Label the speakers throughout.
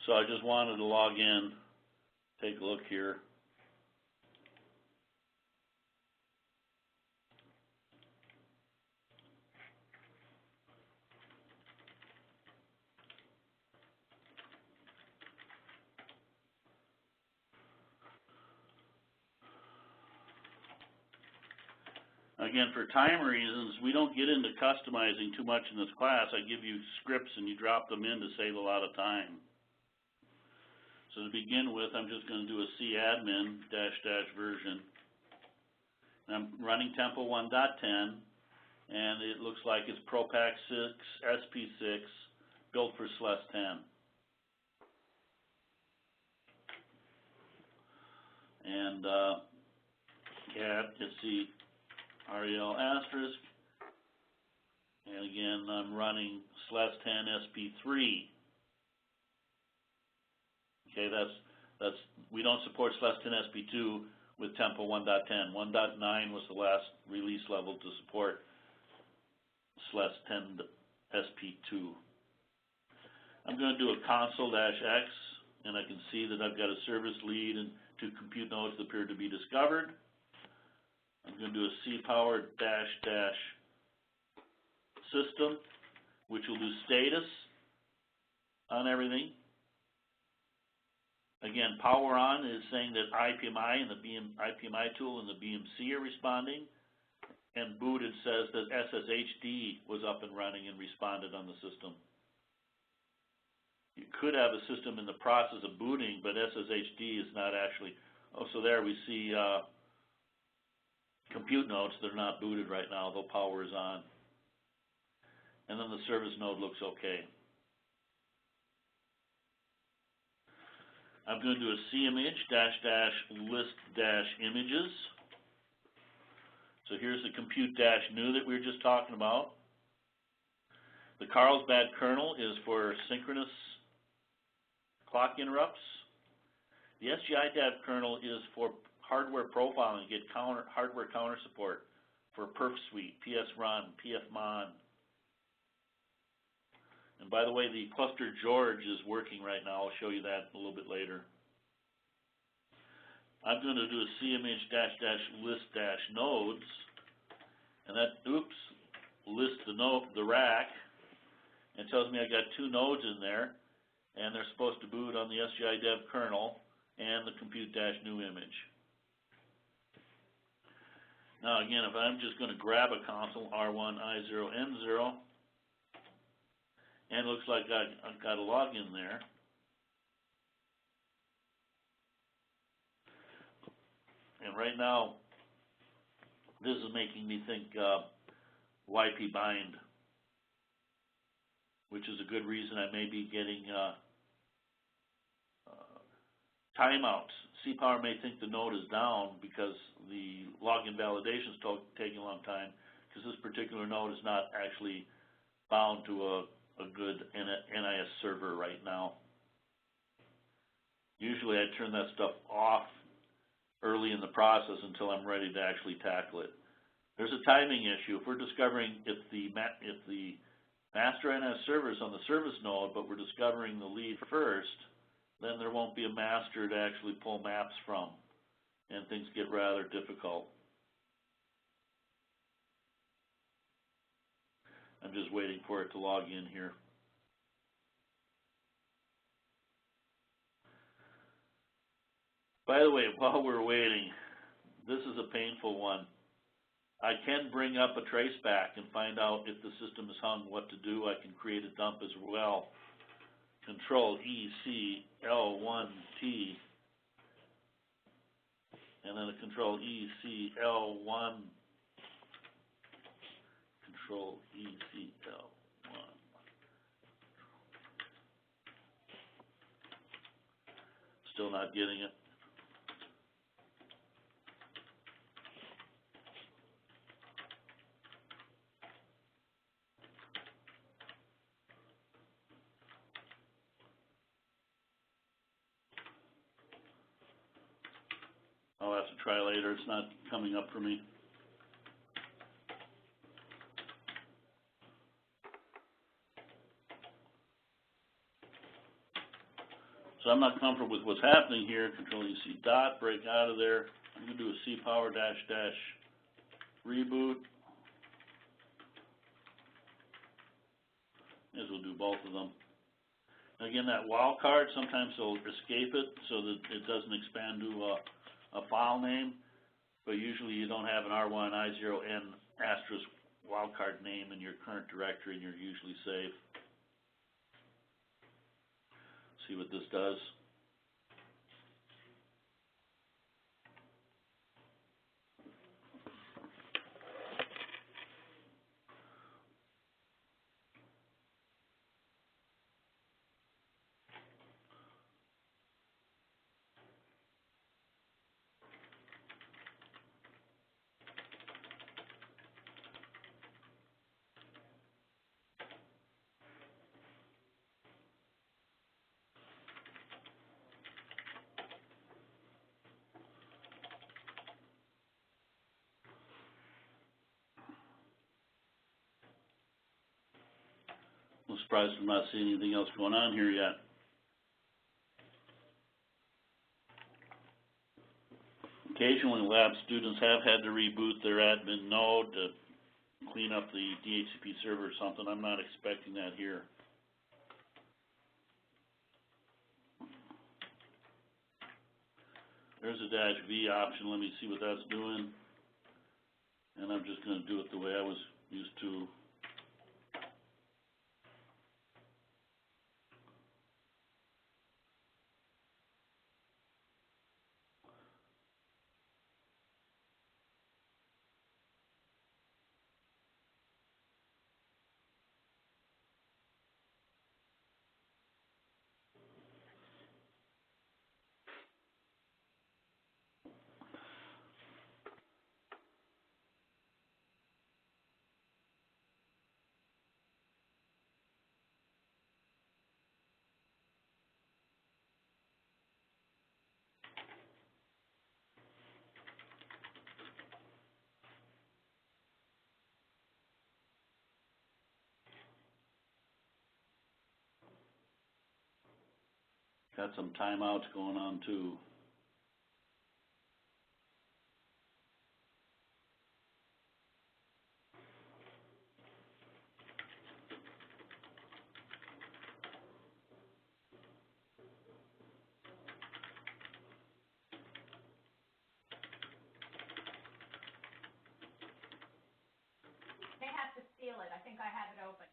Speaker 1: So I just wanted to log in, take a look here. Again, for time reasons, we don't get into customizing too much in this class. I give you scripts and you drop them in to save a lot of time. So to begin with, I'm just going to do a cadmin -- version. I'm running tempo 1.10, and it looks like it's ProPack 6 SP6 built for SLES 10. And cat, you see RHEL asterisk, and again I'm running SLES 10 SP3. Okay, that's we don't support SLES 10 SP2 with tempo 1.10. 1.9 was the last release level to support SLES 10 SP2. I'm going to do a console-x, and I can see that I've got a service lead and 2 compute nodes that appear to be discovered. I'm going to do a cpower -- system, which will do status on everything. Again, power on is saying that IPMI and the IPMI tool and the BMC are responding, and booted says that SSHD was up and running and responded on the system. You could have a system in the process of booting, but SSHD is not actually. Oh, so there we see compute nodes that are not booted right now, though power is on. And then the service node looks okay. I'm going to do a cimage -- list - images. So here's the compute - new that we were just talking about. The Carlsbad kernel is for synchronous clock interrupts. The SGI dev kernel is for hardware profiling, get hardware counter support for perf suite, psrun, pfmon. And by the way, the cluster George is working right now. I'll show you that a little bit later. I'm going to do a cimage -- list - nodes, and that lists the rack, and tells me I got 2 nodes in there, and they're supposed to boot on the SGI dev kernel and the compute - new image. Now again, if I'm just going to grab a console, R1, I0, N0, and it looks like I've got a login there. And right now, this is making me think YP bind, which is a good reason I may be getting timeouts. cPower may think the node is down because the login validation is taking a long time, because this particular node is not actually bound to a good NIS server right now. Usually I turn that stuff off early in the process until I'm ready to actually tackle it. There's a timing issue. If we're discovering if the master NIS server is on the service node, but we're discovering the lead first, then there won't be a master to actually pull maps from, and things get rather difficult. I'm just waiting for it to log in here. By the way, while we're waiting, this is a painful one. I can bring up a traceback and find out if the system is hung, what to do. I can create a dump as well. Control EC L1T, and then a Control EC L1. Control ECL1. Still not getting it. I'll have to try later. It's not coming up for me. So I'm not comfortable with what's happening here. Control EC dot, break out of there. I'm gonna do a C power dash dash reboot. As we'll do both of them. Again, that wildcard, sometimes it'll escape it so that it doesn't expand to a file name, but usually you don't have an R1 I0N asterisk wildcard name in your current directory and you're usually safe. See what this does. I'm surprised I'm not seeing anything else going on here yet. Occasionally, lab students have had to reboot their admin node to clean up the DHCP server or something. I'm not expecting that here. There's a dash V option. Let me see what that's doing. And I'm just going to do it the way I was used to. Got some timeouts going on too.
Speaker 2: They have to steal it. I think I have it open.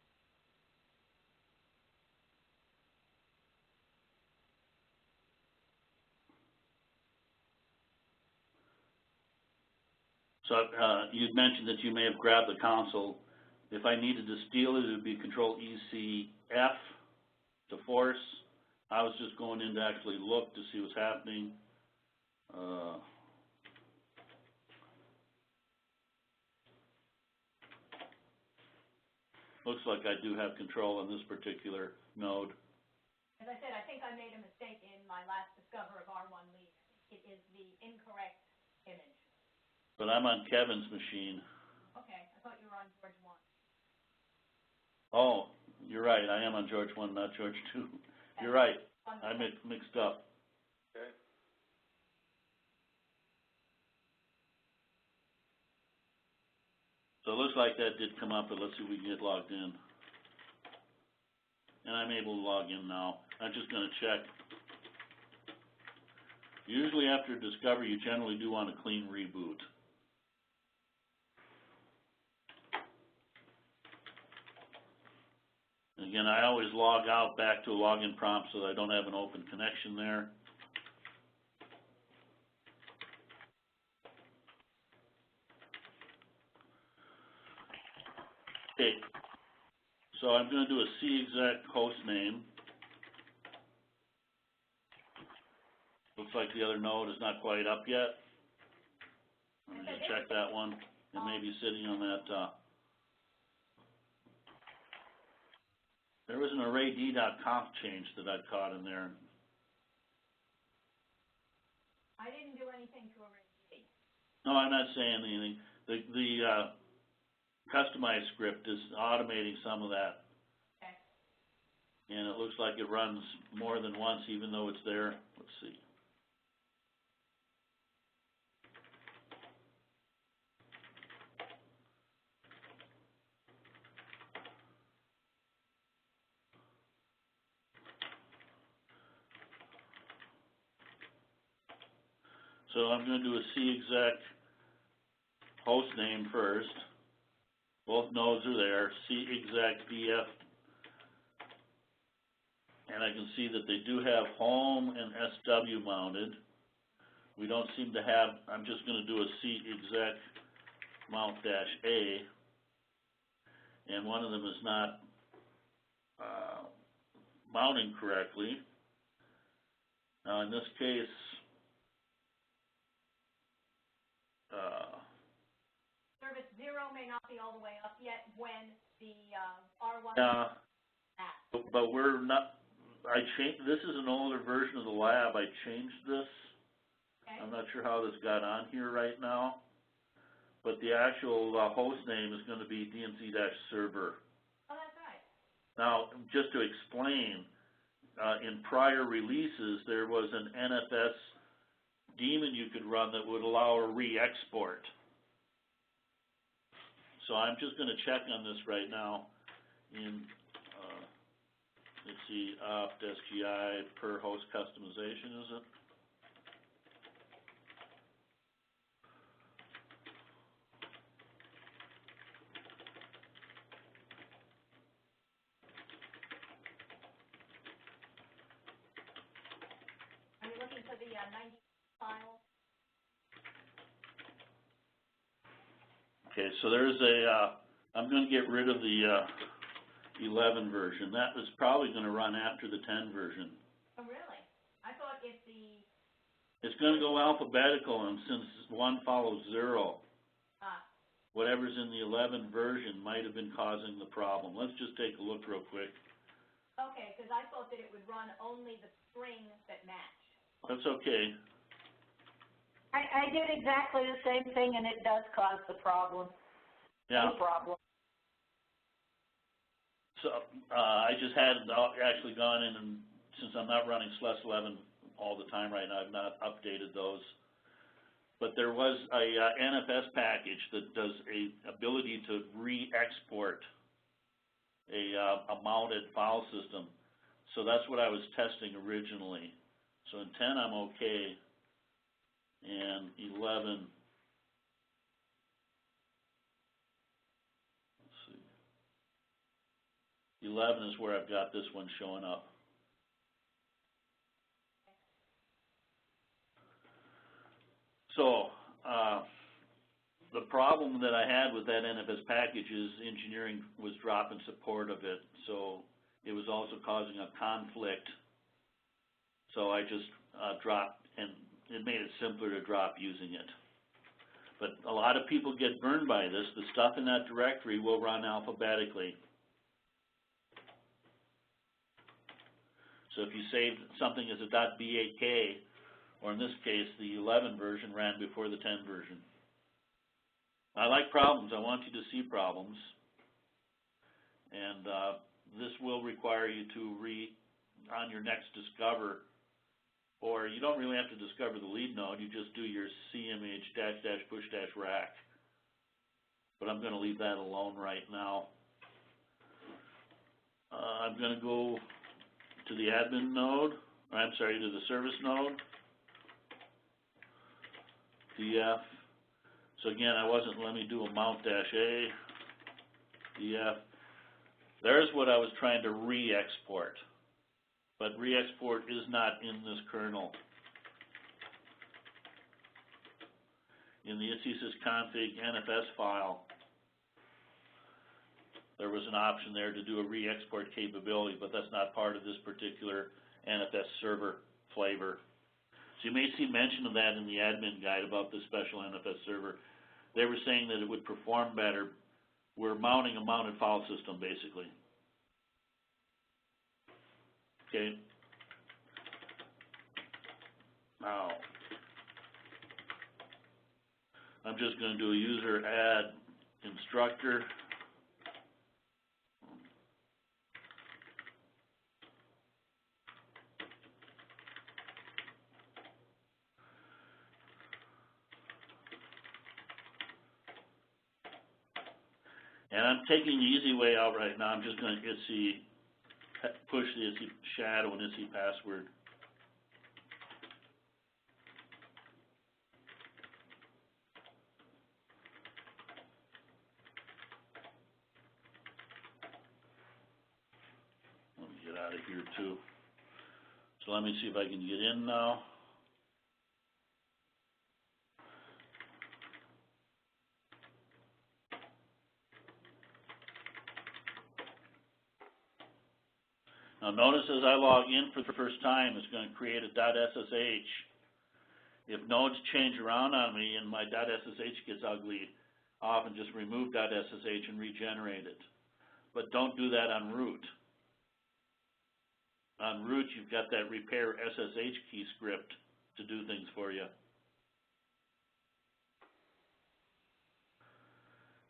Speaker 1: So you'd mentioned that you may have grabbed the console. If I needed to steal it, it would be Control EC F to force. I was just going in to actually look to see what's happening. Looks like I do have control on this particular node.
Speaker 2: As I said, I think I made a mistake in my last discover of R1 lead. It is the incorrect image.
Speaker 1: But I'm on Kevin's machine.
Speaker 2: Okay, I thought you were on George 1.
Speaker 1: Oh, you're right. I am on George 1, not George 2. You're right. I mixed up.
Speaker 3: Okay.
Speaker 1: So it looks like that did come up, but let's see if we can get logged in. And I'm able to log in now. I'm just going to check. Usually after discovery, you generally do want a clean reboot. Again, I always log out back to a login prompt so that I don't have an open connection there. Okay, so I'm going to do a cexec host name. Looks like the other node is not quite up yet. I'm going to check that one. It may be sitting on that. There was an array-d.conf change that I caught in there.
Speaker 2: I didn't do anything to array D.
Speaker 1: No, I'm not saying anything. The customized script is automating some of that.
Speaker 2: Okay.
Speaker 1: And it looks like it runs more than once even though it's there. Let's see. So I'm going to do a CExec host name first. Both nodes are there, CExec DF. And I can see that they do have home and SW mounted. We don't seem to have, I'm just going to do a CExec mount-A. And one of them is not mounting correctly. Now in this case,
Speaker 2: Service 0 may not be all the way up yet when the R1
Speaker 1: but we're not, this is an older version of the lab. I changed this.
Speaker 2: Okay.
Speaker 1: I'm not sure how this got on here right now, but the actual host name is going to be DNC-server.
Speaker 2: Oh, that's right.
Speaker 1: Now, just to explain, in prior releases, there was an NFS daemon you could run that would allow a re-export. So I'm just going to check on this right now in, let's see, opt SGI per host customization, is it?
Speaker 2: Are you looking for the 90 file?
Speaker 1: Okay, so there's a, I'm going to get rid of the 11 version. That is probably going to run after the 10 version.
Speaker 2: Oh, really? I thought if the...
Speaker 1: It's going to go alphabetical, and since 1 follows 0, whatever's in the 11 version might have been causing the problem. Let's just take a look real quick.
Speaker 2: Okay, because I thought that it would run only the strings that match.
Speaker 1: That's okay.
Speaker 3: I did exactly the same thing, and it does cause the problem.
Speaker 1: Yeah.
Speaker 3: No problem.
Speaker 1: So I just hadn't actually gone in, and since I'm not running SLES 11 all the time right now, I've not updated those. But there was a NFS package that does a ability to re-export a mounted file system. So that's what I was testing originally. So in 10 I'm okay, and 11, let's see, 11 is where I've got this one showing up. So the problem that I had with that NFS package is engineering was dropping support of it, so it was also causing a conflict. So I just dropped, and it made it simpler to drop using it. But a lot of people get burned by this. The stuff in that directory will run alphabetically. So if you save something as a .bat, or in this case, the 11 version ran before the 10 version. I like problems. I want you to see problems. And this will require you to on your next discover, or you don't really have to discover the lead node, you just do your CMH -- rack. But I'm going to leave that alone right now. I'm going to go to the admin node, or I'm sorry, to the service node, DF. So again, let me do a mount -A, DF. There's what I was trying to re-export. But re-export is not in this kernel. In the itsysysconfig NFS file, there was an option there to do a re-export capability, but that's not part of this particular NFS server flavor. So you may see mention of that in the admin guide about this special NFS server. They were saying that it would perform better. We're mounting a mounted file system, basically. Okay. Now, I'm just going to do a user add instructor. And I'm taking the easy way out right now. I'm just gonna push the ITSI shadow and ITSI password. Let me get out of here too. So let me see if I can get in now. Now notice as I log in for the first time, it's going to create a .ssh. If nodes change around on me and my .ssh gets ugly, I'll often just remove .ssh and regenerate it. But don't do that on root. On root, you've got that repair SSH key script to do things for you.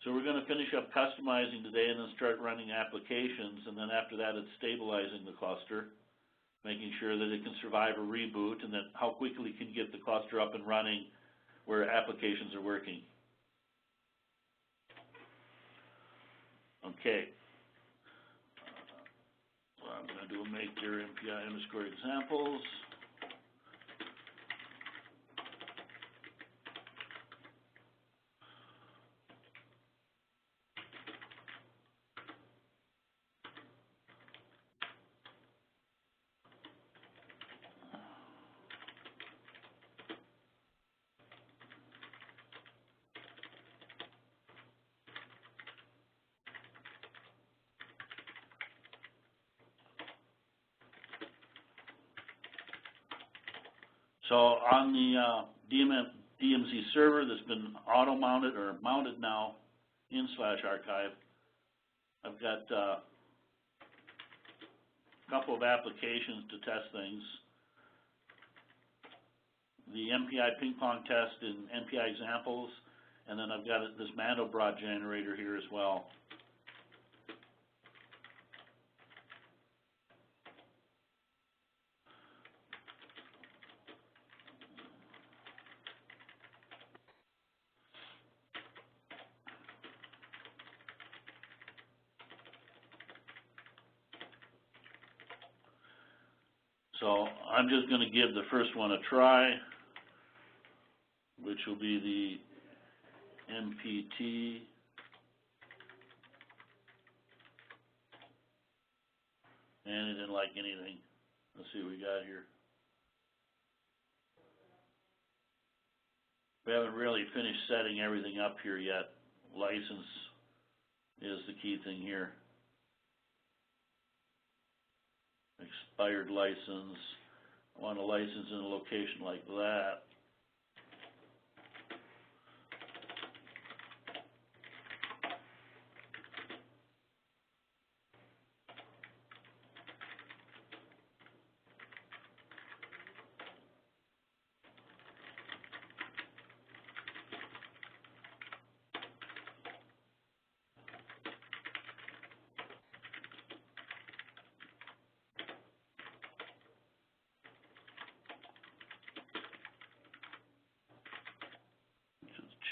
Speaker 1: So we're going to finish up customizing today and then start running applications, and then after that it's stabilizing the cluster, making sure that it can survive a reboot and that how quickly can get the cluster up and running where applications are working. Okay. So I'm going to do a make dir MPI underscore examples. So on the DMZ server that's been auto-mounted or mounted now in /archive, I've got a couple of applications to test things. The MPI ping pong test in MPI examples, and then I've got this Mandelbrot generator here as well. So I'm just going to give the first one a try, which will be the MPT and it didn't like anything. Let's see what we got here. We haven't really finished setting everything up here yet. License is the key thing here. Expired license. I want a license in a location like that.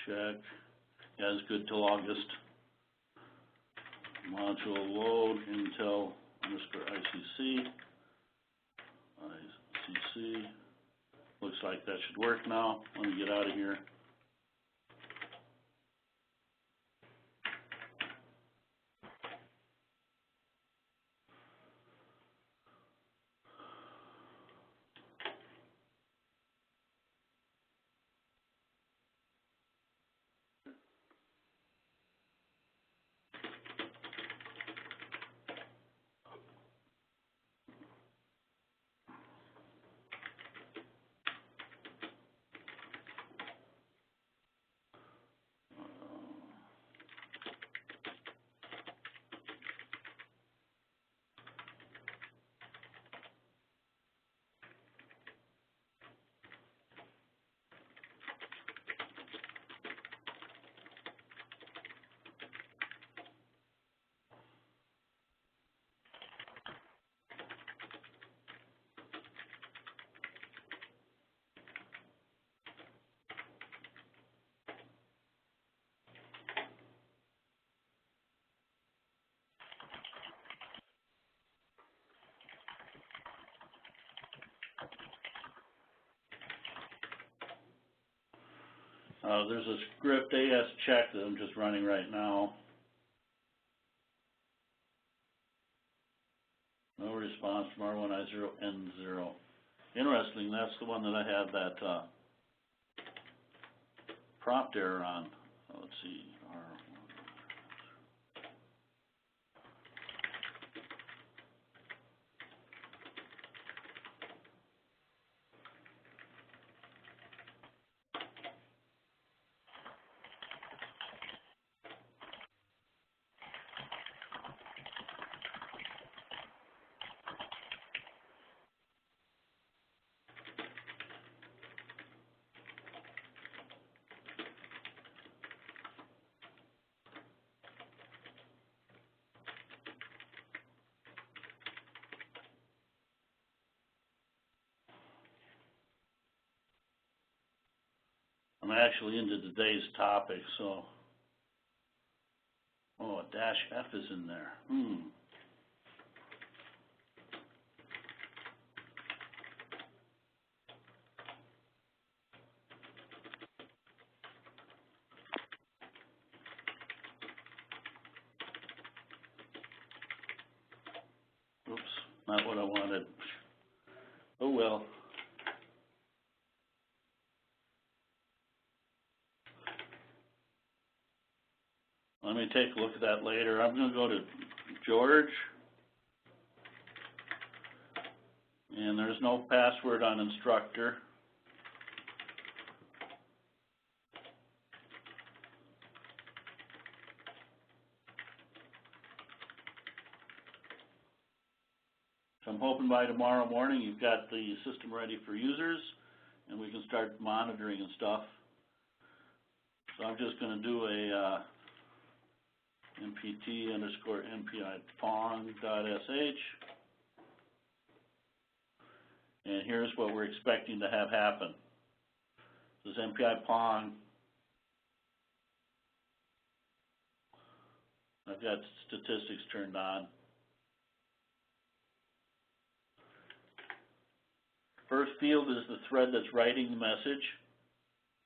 Speaker 1: Check. Yeah, it's good till August. Module load Intel underscore ICC. ICC. Looks like that should work now. Let me get out of here. There's a script AS check that I'm just running right now. No response from R1I0N0. Interesting, that's the one that I had that prompt error on. Let's see, R1. I'm actually into today's topic, so, oh, a dash F is in there. Oops, not what I wanted. Oh well. Let me take a look at that later. I'm going to go to George, and there's no password on instructor. So I'm hoping by tomorrow morning you've got the system ready for users, and we can start monitoring and stuff. So I'm just going to do a mpt_mpi_pong.sh, and here's what we're expecting to have happen. This is MPI Pong. I've got statistics turned on. First field is the thread that's writing the message.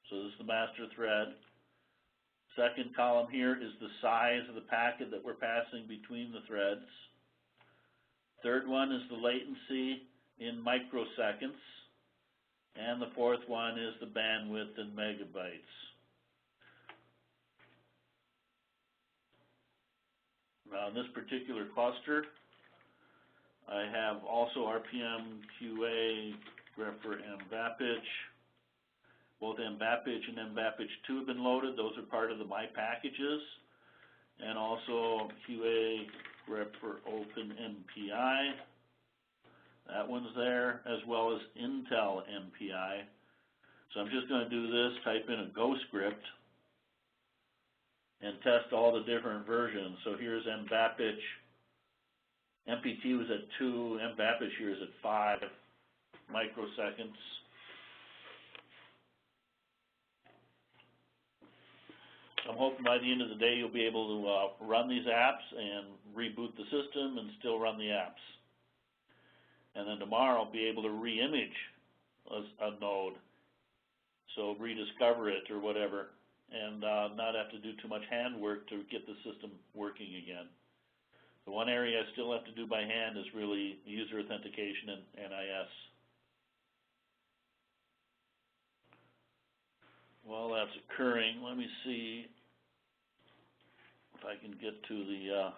Speaker 1: So this is the master thread. Second column here is the size of the packet that we're passing between the threads. Third one is the latency in microseconds. And the fourth one is the bandwidth in megabytes. Now in this particular cluster, I have also RPM, QA, grep for MVAPITch. Both MVAPITch and MVAPITch2 have been loaded. Those are part of the My packages. And also QA, grep for OpenMPI. That one's there, as well as Intel MPI. So I'm just going to do this, type in a Go script, and test all the different versions. So here's MVAPITch. MPT was at 2, MVAPITch here is at 5 microseconds. I'm hoping by the end of the day you'll be able to run these apps and reboot the system and still run the apps. And then tomorrow I'll be able to re-image a node, so rediscover it or whatever, and not have to do too much handwork to get the system working again. The one area I still have to do by hand is really user authentication and NIS. While that's occurring, let me see if I can get to the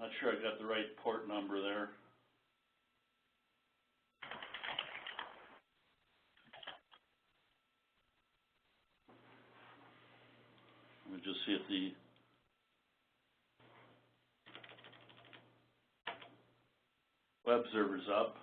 Speaker 1: not sure I got the right port number there. Let me just see if the web server's up.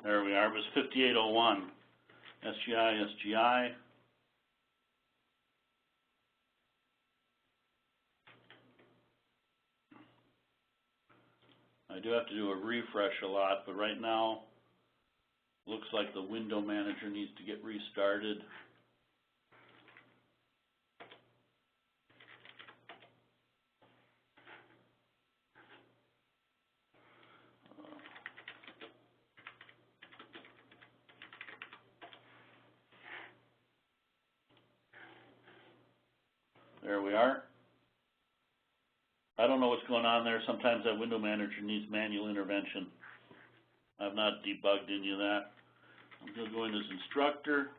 Speaker 1: There we are, it was 5801. SGI. I do have to do a refresh a lot, but right now, looks like the window manager needs to get restarted. There we are. I don't know what's going on there. Sometimes that window manager needs manual intervention. I've not debugged any of that. I'm going to go in as instructor.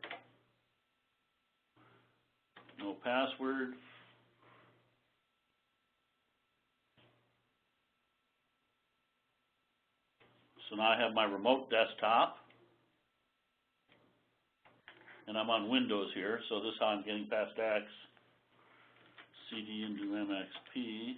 Speaker 1: No password. So now I have my remote desktop. And I'm on Windows here, so this is how I'm getting past X. CD into MXP.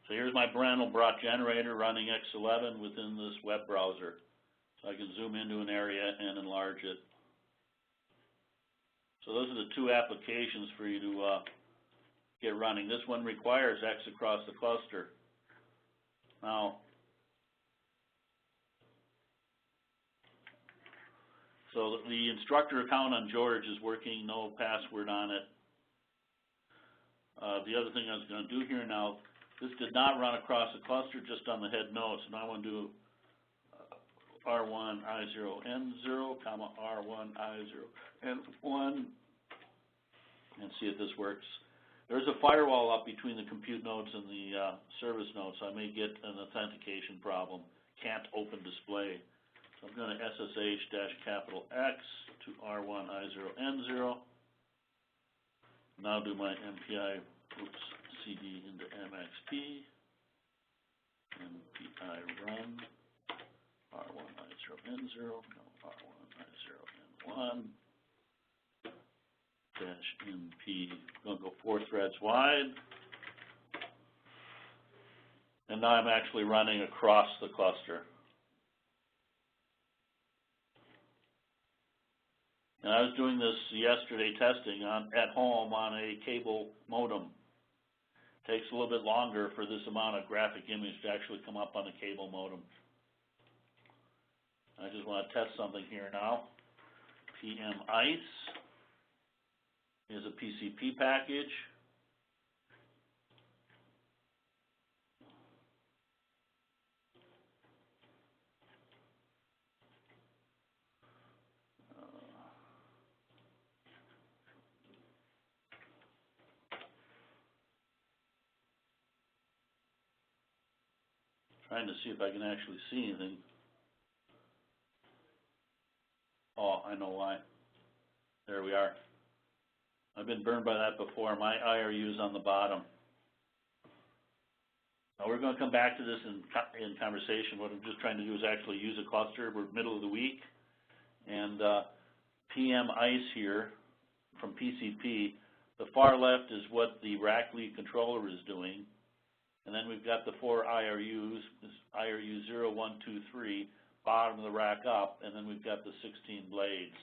Speaker 1: So here's my Mandelbrot generator running X11 within this web browser. So I can zoom into an area and enlarge it. So those are the two applications for you to get running. This one requires X across the cluster. Now, so the instructor account on George is working, no password on it. The other thing I was going to do here now, this did not run across the cluster, just on the head node. So now I want to do R1I0N0, R1I0N1, and see if this works. There's a firewall up between the compute nodes and the service nodes, so I may get an authentication problem. Can't open display. So I'm going to SSH-X to R1I0N0. Now do my MPI, CD into MXP, MPI run, R1I0N0, no, R1I0N1, dash MP, going to go 4 threads wide. And now I'm actually running across the cluster. And I was doing this yesterday testing at home on a cable modem. Takes a little bit longer for this amount of graphic image to actually come up on the cable modem. I just want to test something here now. PMICE is a PCP package. Trying to see if I can actually see anything. Oh, I know why. There we are. I've been burned by that before. My IRU is on the bottom. Now we're going to come back to this in conversation. What I'm just trying to do is actually use a cluster. We're middle of the week. And PMICE here from PCP, the far left is what the rack lead controller is doing. And then we've got the 4 IRUs, IRU 0, 1, 2, 3, bottom of the rack up, and then we've got the 16 blades.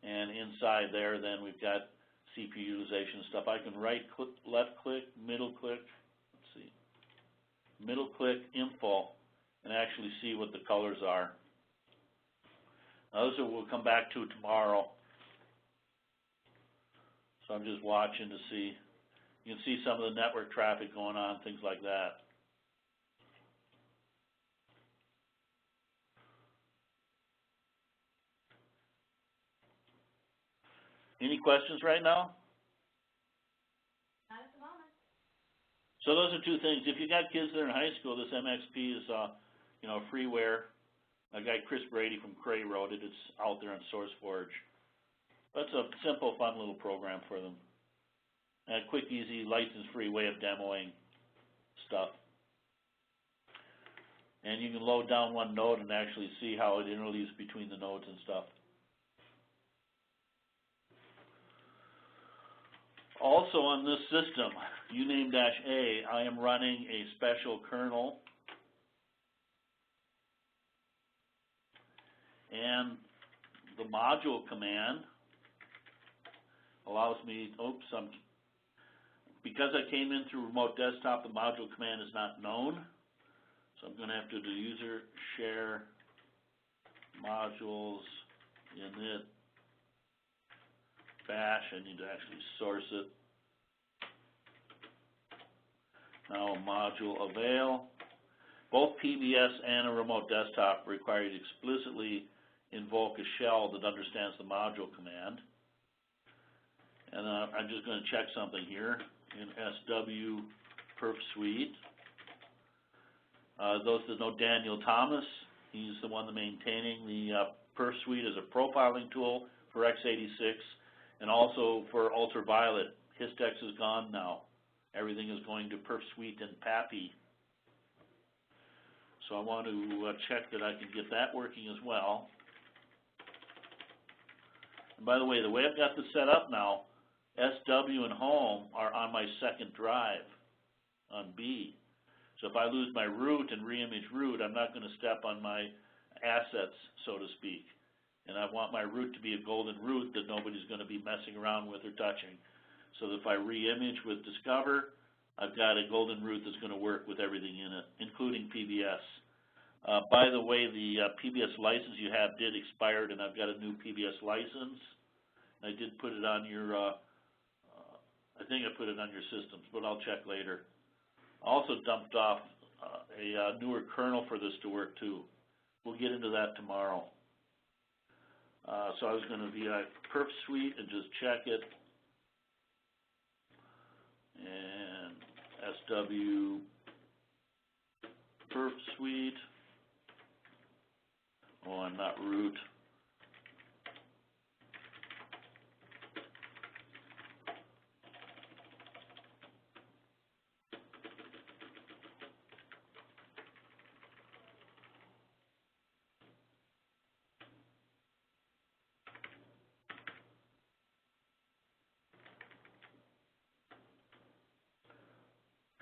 Speaker 1: And inside there, then we've got CPU utilization stuff. I can right click, left click, middle click, let's see, middle click info, and actually see what the colors are. Now, those we'll come back to tomorrow. So I'm just watching to see. You can see some of the network traffic going on, things like that. Any questions right now?
Speaker 2: Not at the moment.
Speaker 1: So those are two things. If you got kids that are in high school, this MXP is, freeware. A guy, Chris Brady from Cray, wrote it. It's out there on SourceForge. That's a simple, fun little program for them. And a quick, easy, license-free way of demoing stuff. And you can load down one node and actually see how it interleaves between the nodes and stuff. Also on this system, uname-A, I am running a special kernel, and the module command allows me, because I came in through remote desktop, the module command is not known, so I'm going to have to do user share modules init bash. I need to actually source it. Now module avail. Both PBS and a remote desktop require you to explicitly invoke a shell that understands the module command. And I'm just going to check something here in SW perf suite. Those that know Daniel Thomas, he's the one maintaining the perf suite as a profiling tool for x86 and also for ultraviolet. Hystex is gone now. Everything is going to perf suite and PAPI. So I want to check that I can get that working as well. And by the way I've got this set up now, SW and home are on my second drive on B. So if I lose my root and reimage root, I'm not going to step on my assets, so to speak. And I want my root to be a golden root that nobody's going to be messing around with or touching. So that if I reimage with Discover, I've got a golden root that's going to work with everything in it, including PBS. By the way, the PBS license you have did expire, and I've got a new PBS license. I did put it on your, I think I put it on your systems, but I'll check later. I also dumped off a newer kernel for this to work too. We'll get into that tomorrow. So I was going to be perf suite and just check it. And SW perf suite. Oh, I'm not root.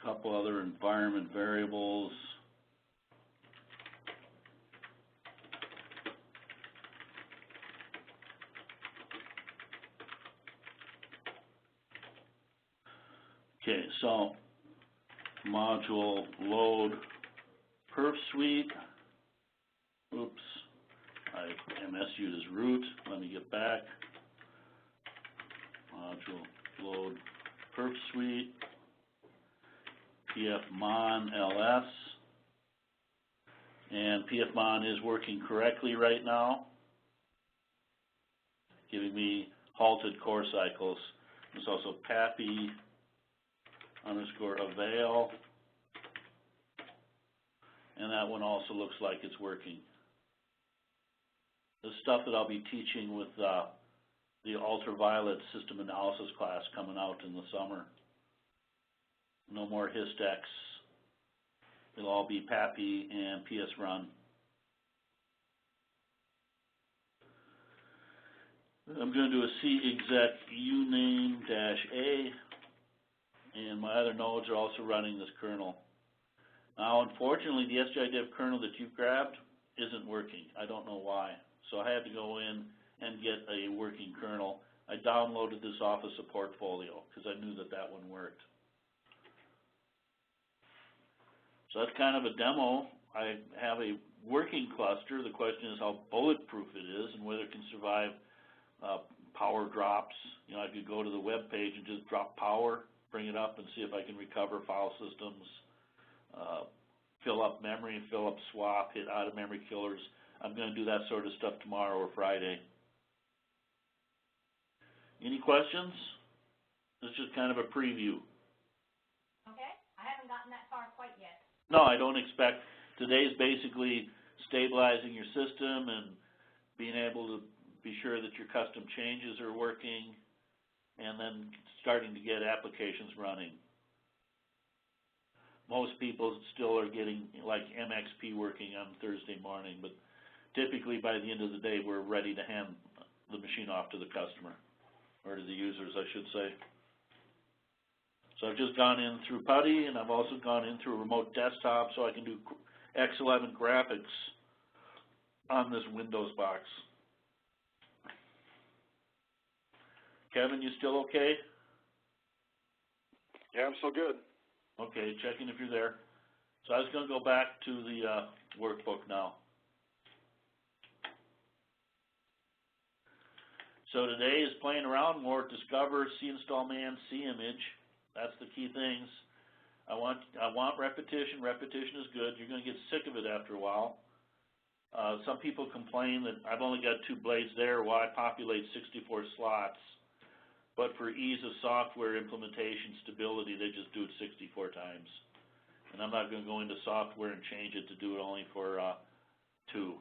Speaker 1: Couple other environment variables. Okay, so module load perf suite. Oops, I MSU'd as root. Let me get back. Module load perf suite. pfmon ls, and pfmon is working correctly right now, giving me halted core cycles. There's also PAPI _ avail, and that one also looks like it's working. The stuff that I'll be teaching with the ultraviolet system analysis class coming out in the summer. No more Hystex. It'll all be PAPI and PS run. I'm going to do a cexec uname-A, and my other nodes are also running this kernel. Now, unfortunately, the SGI dev kernel that you grabbed isn't working. I don't know why. So I had to go in and get a working kernel. I downloaded this off of support folio because I knew that that one worked. So that's kind of a demo. I have a working cluster. The question is how bulletproof it is and whether it can survive power drops. You know, I could go to the web page and just drop power, bring it up and see if I can recover file systems, fill up memory, fill up swap, hit out of memory killers. I'm going to do that sort of stuff tomorrow or Friday. Any questions? This is just kind of a preview.
Speaker 2: Okay, I haven't gotten that far quite yet.
Speaker 1: No, I don't expect. Today's basically stabilizing your system and being able to be sure that your custom changes are working and then starting to get applications running. Most people still are getting like MXP working on Thursday morning, but typically by the end of the day we're ready to hand the machine off to the customer, or to the users I should say. So I've just gone in through PuTTY, and I've also gone in through a remote desktop so I can do X11 graphics on this Windows box. Kevin, you still okay?
Speaker 4: Yeah, I'm still good.
Speaker 1: Okay, checking if you're there. So I was going to go back to the workbook now. So today is playing around more, discover, see install man, see image. That's the key things. I want repetition. Repetition is good. You're going to get sick of it after a while. Some people complain that I've only got 2 blades there. Why populate 64 slots? But for ease of software implementation stability, they just do it 64 times. And I'm not going to go into software and change it to do it only for 2.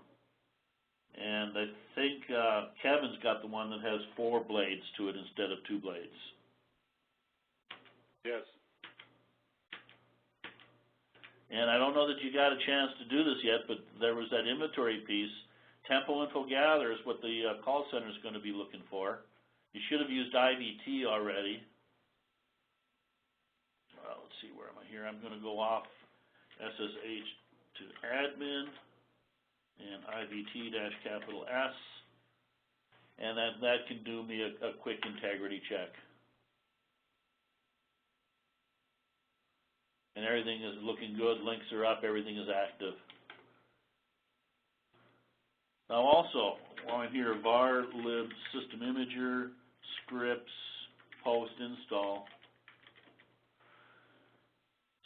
Speaker 1: And I think Kevin's got the one that has 4 blades to it instead of 2 blades.
Speaker 4: Yes.
Speaker 1: And I don't know that you got a chance to do this yet, but there was that inventory piece. Tempo Info Gather is what the call center is going to be looking for. You should have used IVT already. Let's see, where am I here? I'm going to go off SSH to admin and IVT-S, and that can do me a quick integrity check. And everything is looking good, links are up, everything is active. Now also, while I'm here, var lib system imager, scripts, post install.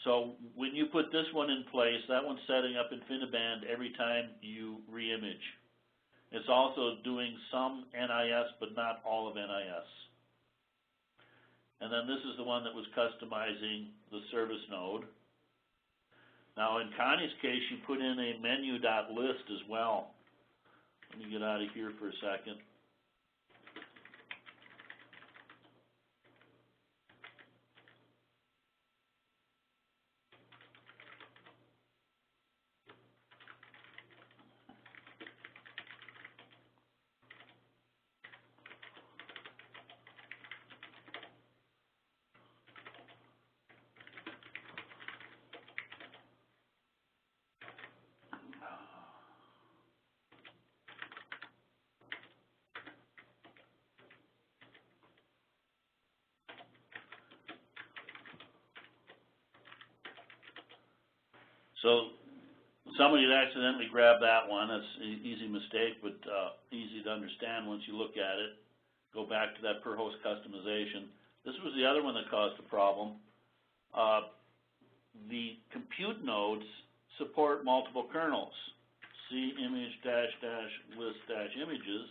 Speaker 1: So when you put this one in place, that one's setting up InfiniBand every time you reimage. It's also doing some NIS, but not all of NIS. And then this is the one that was customizing the service node. Now in Connie's case, she put in a menu.list as well. Let me get out of here for a second. So somebody had accidentally grabbed that one. That's an easy mistake, but easy to understand once you look at it. Go back to that per host customization. This was the other one that caused a problem. The compute nodes support multiple kernels. See image -- list - images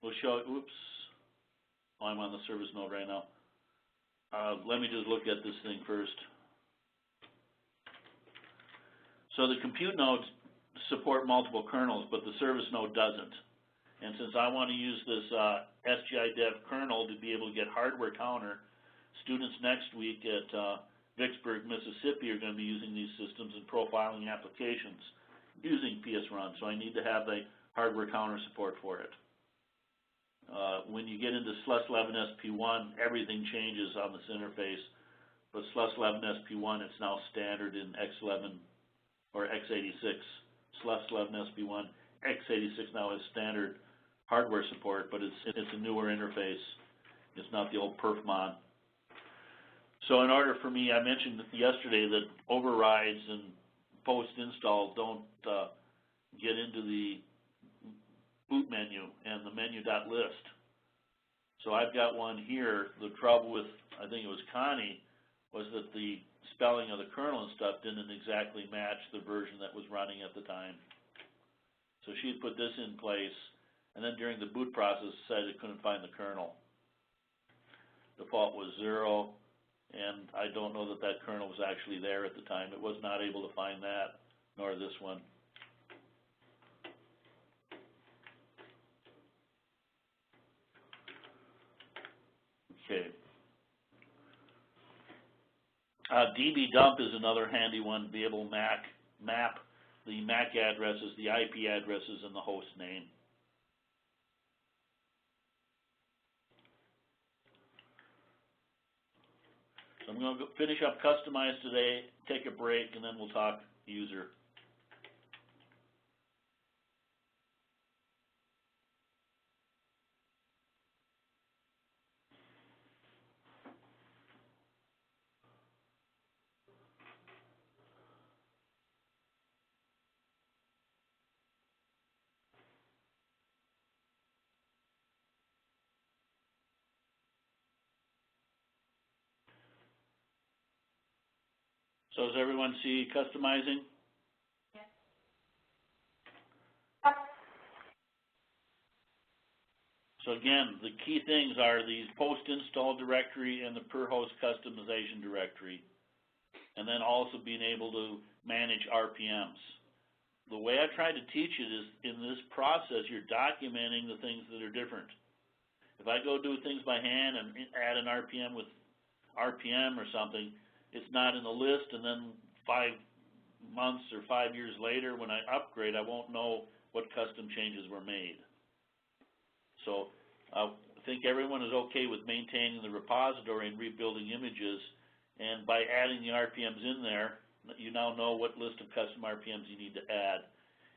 Speaker 1: will show, oops, I'm on the service node right now. Let me just look at this thing first. So the compute nodes support multiple kernels, but the service node doesn't. And since I want to use this SGI dev kernel to be able to get hardware counter, students next week at Vicksburg, Mississippi are going to be using these systems and profiling applications using PS-Run. So I need to have the hardware counter support for it. When you get into SLUS11 SP1, everything changes on this interface. But SLUS11 SP1, it's now standard in X11 or X86. SLUS11 SP1, X86 now has standard hardware support, but it's a newer interface. It's not the old perfmon. So in order for me, I mentioned yesterday that overrides and post-install don't get into the boot menu and the menu.list. So I've got one here. The trouble with, I think it was Connie, was that the spelling of the kernel and stuff didn't exactly match the version that was running at the time. So she put this in place, and then during the boot process said it couldn't find the kernel. Default was 0, and I don't know that that kernel was actually there at the time. It was not able to find that, nor this one. Okay. DB dump is another handy one to be able to map the MAC addresses, the IP addresses, and the host name. So I'm going to finish up customize today, take a break, and then we'll talk user. So does everyone see customizing?
Speaker 2: Yes.
Speaker 1: So again, the key things are these post-install directory and the per-host customization directory, and then also being able to manage RPMs. The way I try to teach it is in this process, you're documenting the things that are different. If I go do things by hand and add an RPM with RPM or something, it's not in the list, and then 5 months or 5 years later when I upgrade, I won't know what custom changes were made. So I think everyone is okay with maintaining the repository and rebuilding images, and by adding the RPMs in there, you now know what list of custom RPMs you need to add.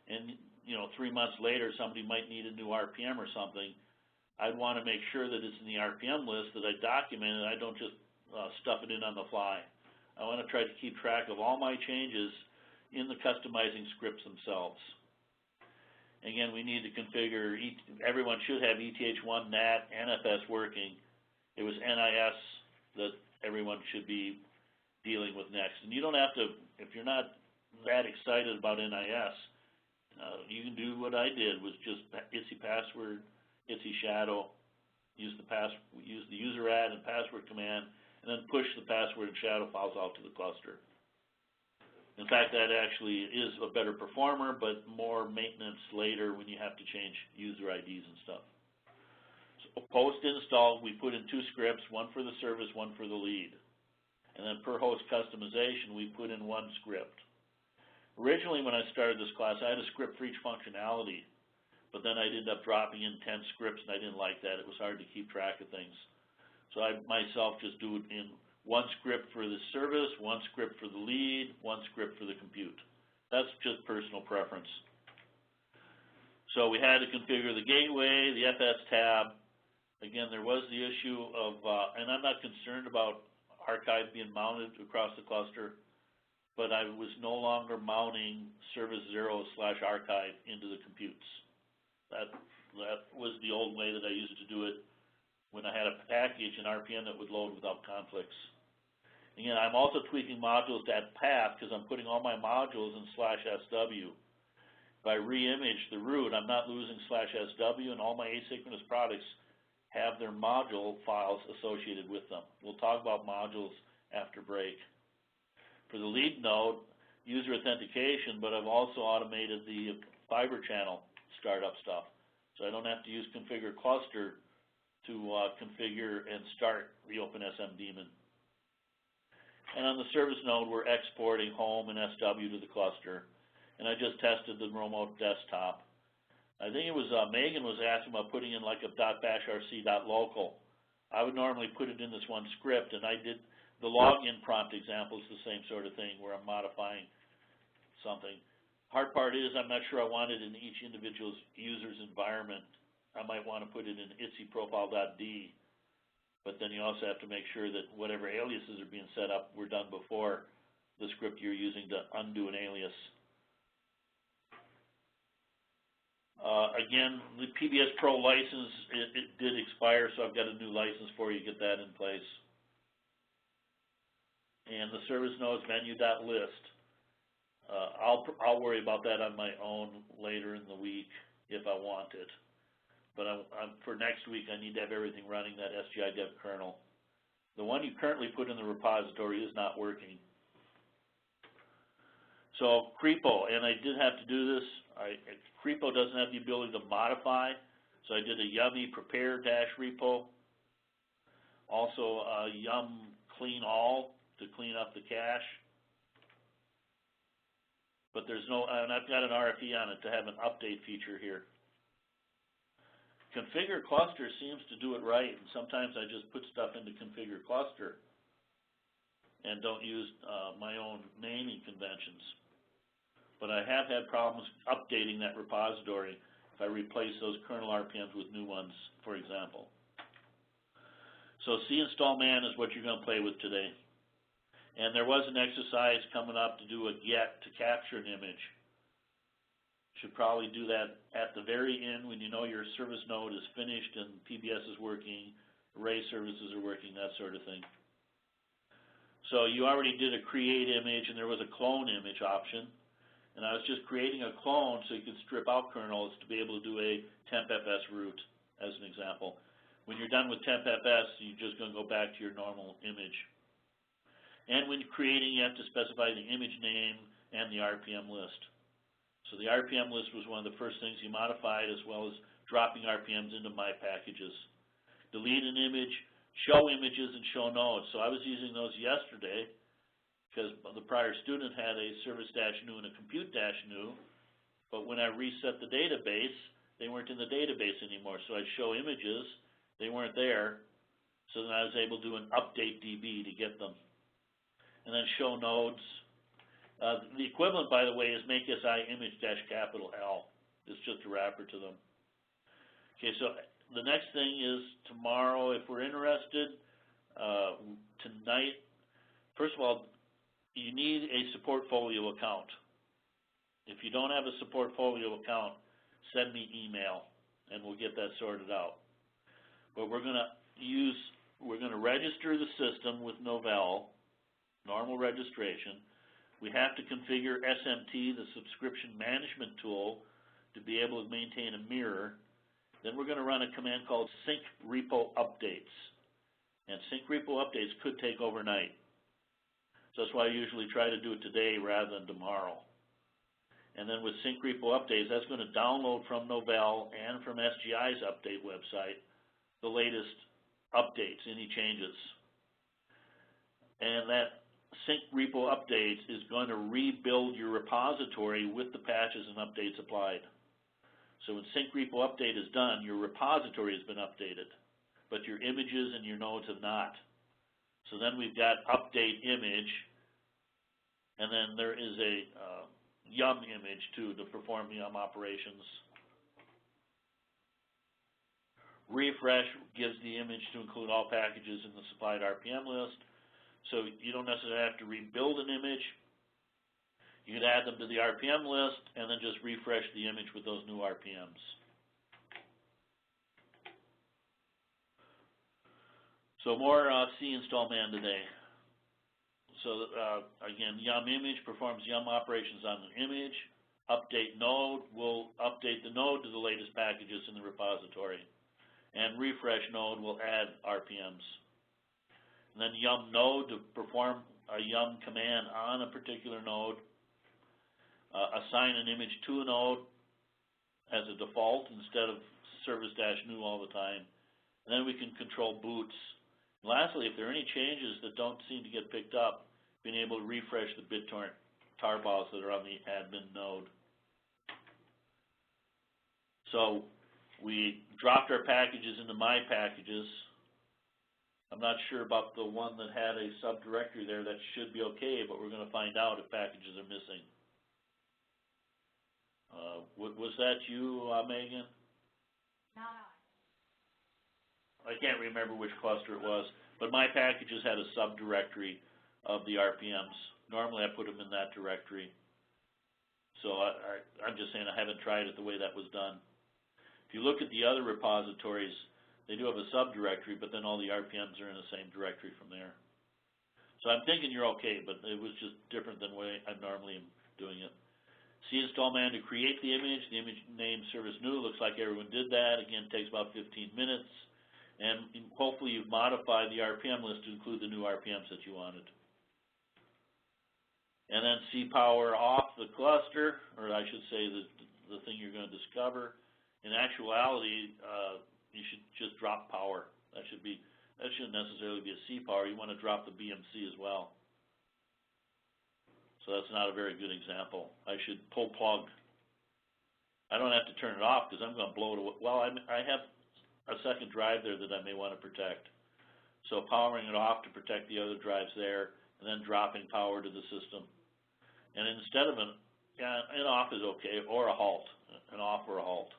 Speaker 1: And 3 months later, somebody might need a new RPM or something. I'd want to make sure that it's in the RPM list, that I document it, I don't just stuff it in on the fly. I want to try to keep track of all my changes in the customizing scripts themselves. Again, we need to configure, everyone should have ETH1, NAT, NFS working. It was NIS that everyone should be dealing with next. And you don't have to, if you're not that excited about NIS, you can do what I did, was just ITSI password, ITSI shadow, use the user add and password command, and then push the password and shadow files out to the cluster. In fact, that actually is a better performer, but more maintenance later when you have to change user IDs and stuff. So post-install, we put in 2 scripts, one for the service, one for the lead. And then per host customization, we put in 1 script. Originally, when I started this class, I had a script for each functionality, but then I ended up dropping in 10 scripts, and I didn't like that. It was hard to keep track of things. So I myself just do it in 1 script for the service, 1 script for the lead, 1 script for the compute. That's just personal preference. So we had to configure the gateway, the FS tab. Again, there was the issue of, and I'm not concerned about archive being mounted across the cluster, but I was no longer mounting service 0/archive into the computes. That was the old way that I used to do it when I had a package in RPM that would load without conflicts. Again, I'm also tweaking modules to add path because I'm putting all my modules in /SW. If I re-image the root, I'm not losing /SW, and all my asynchronous products have their module files associated with them. We'll talk about modules after break. For the lead node, user authentication, but I've also automated the fiber channel startup stuff. So I don't have to use configure cluster to configure and start the OpenSM daemon. And on the service node, we're exporting home and SW to the cluster. And I just tested the remote desktop. I think it was Megan was asking about putting in like a .bashrc.local. I would normally put it in this 1 script, and I did the login prompt example is the same sort of thing where I'm modifying something. Hard part is I'm not sure I want it in each individual user's environment. I might want to put it in ITSI profile.d, but then you also have to make sure that whatever aliases are being set up were done before the script you're using to undo an alias. Again, the PBS Pro license, it did expire, so I've got a new license for you, get that in place. And the service nodes menu.list. I'll worry about that on my own later in the week if I want it. But for next week, I need to have everything running that SGI dev kernel. The one you currently put in the repository is not working. So Crepo, and I did have to do this. Crepo doesn't have the ability to modify, so I did a yummy prepare -repo. Also yum clean all to clean up the cache. But there's no, and I've got an RFE on it to have an update feature here. Configure cluster seems to do it right, and sometimes I just put stuff into configure cluster. and don't use my own naming conventions. But I have had problems updating that repository if I replace those kernel RPMs with new ones, for example. So install man is what you're going to play with today. And there was an exercise coming up to do a get to capture an image. Should probably do that at the very end when you know your service node is finished and PBS is working, array services are working, that sort of thing. So you already did a create image and there was a clone image option. And I was just creating a clone so you could strip out kernels to be able to do a tempfs route, as an example. When you're done with tempfs, you're just going to go back to your normal image. And when you're creating, you have to specify the image name and the RPM list. So the RPM list was one of the first things you modified, as well as dropping RPMs into my packages. Delete an image, show images, and show nodes. So I was using those yesterday because the prior student had a service-new and a compute-new, but when I reset the database, they weren't in the database anymore. So I'd show images, they weren't there, so then I was able to do an update DB to get them. And then show nodes. The equivalent, by the way, is make SI image -L. It's just a wrapper to them. Okay, so the next thing is tomorrow, if we're interested, tonight, first of all, you need a Supportfolio account. If you don't have a Supportfolio account, send me email, and we'll get that sorted out. But we're going to register the system with Novell, normal registration. We have to configure SMT, the subscription management tool, to be able to maintain a mirror. Then we're going to run a command called sync repo updates. And sync repo updates could take overnight. So that's why I usually try to do it today rather than tomorrow. And then with sync repo updates, that's going to download from Novell and from SGI's update website the latest updates, any changes. And that sync repo updates is going to rebuild your repository with the patches and updates applied. So when sync repo update is done, your repository has been updated, but your images and your nodes have not. So then we've got update image, and then there is a yum image too to perform yum operations. Refresh gives the image to include all packages in the supplied RPM list. So you don't necessarily have to rebuild an image. You can add them to the RPM list and then just refresh the image with those new RPMs. So more install man today. So again, yum image performs yum operations on the image. Update node will update the node to the latest packages in the repository. And refresh node will add RPMs. And then yum node to perform a yum command on a particular node. Assign an image to a node as a default instead of service-new all the time. And then we can control boots. And lastly, if there are any changes that don't seem to get picked up, being able to refresh the BitTorrent tarballs that are on the admin node. So we dropped our packages into my packages. I'm not sure about the one that had a subdirectory there. That should be okay, but we're going to find out if packages are missing. Was that you, Megan?
Speaker 2: No.
Speaker 1: I can't remember which cluster it was, but my packages had a subdirectory of the RPMs. Normally I put them in that directory. So I'm just saying I haven't tried it the way that was done. If you look at the other repositories, they do have a subdirectory, but then all the RPMs are in the same directory from there. So I'm thinking you're okay, but it was just different than the way I normally am doing it. Install man to create the image name service new. Looks like everyone did that. Again, takes about 15 minutes. And hopefully you've modified the RPM list to include the new RPMs that you wanted. And then power off the cluster, or I should say the thing you're going to discover. In actuality, you should just drop power. That shouldn't necessarily be a power. You want to drop the BMC as well. So that's not a very good example. I should pull plug. I don't have to turn it off because I'm going to blow it away. Well, I have a second drive there that I may want to protect. So powering it off to protect the other drives there, and then dropping power to the system. And instead of an off is okay, or a halt, an off or a halt.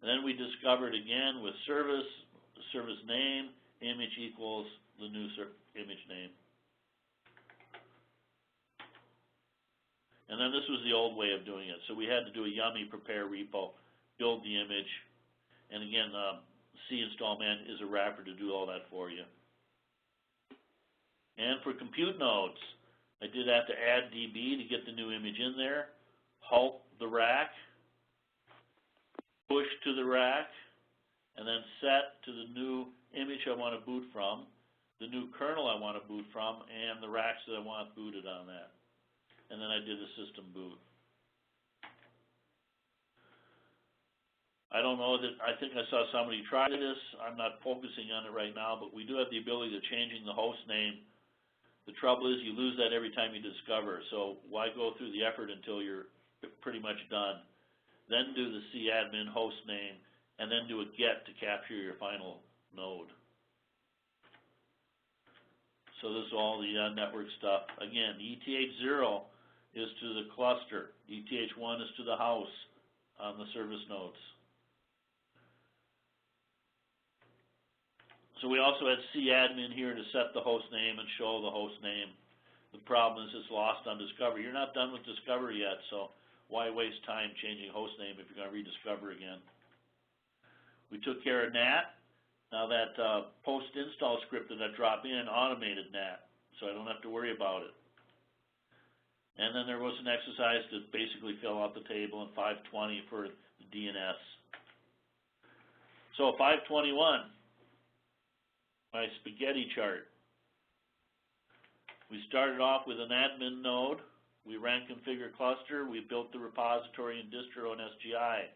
Speaker 1: And then we discovered again with service name, image equals the new image name. And then this was the old way of doing it. So we had to do a yummy prepare repo, build the image, and again, CInstallMan is a wrapper to do all that for you. And for compute nodes, I did have to add DB to get the new image in there, halt the rack, push to the rack, and then set to the new image I want to boot from, the new kernel I want to boot from, and the racks that I want booted on that. And then I did a system boot. I don't know that, I think I saw somebody try this. I'm not focusing on it right now, but we do have the ability of changing the host name. The trouble is you lose that every time you discover, so why go through the effort until you're pretty much done? Then do the cadmin host name, and then do a get to capture your final node. So this is all the network stuff. Again, ETH0 is to the cluster. ETH1 is to the house on the service nodes. So we also had cadmin here to set the host name and show the host name. The problem is it's lost on discovery. You're not done with discovery yet, so why waste time changing host name if you're going to rediscover again? We took care of NAT. Now that post-install script that I drop in automated NAT, so I don't have to worry about it. And then there was an exercise to basically fill out the table in 520 for the DNS. So 521. My spaghetti chart. We started off with an admin node. We ran configure cluster. We built the repository in distro and SGI.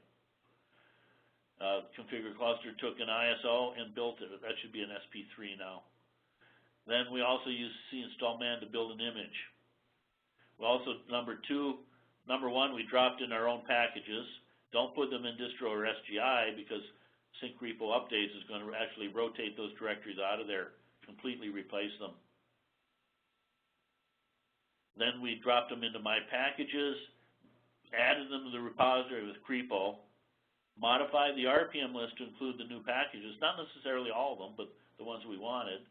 Speaker 1: Configure cluster took an ISO and built it. That should be an SP3 now. Then we also used CInstallMan to build an image. We also, number one, we dropped in our own packages. Don't put them in distro or SGI because sync repo updates is going to actually rotate those directories out of there, completely replace them. Then we dropped them into my packages, added them to the repository with crepo, modified the RPM list to include the new packages, not necessarily all of them, but the ones we wanted,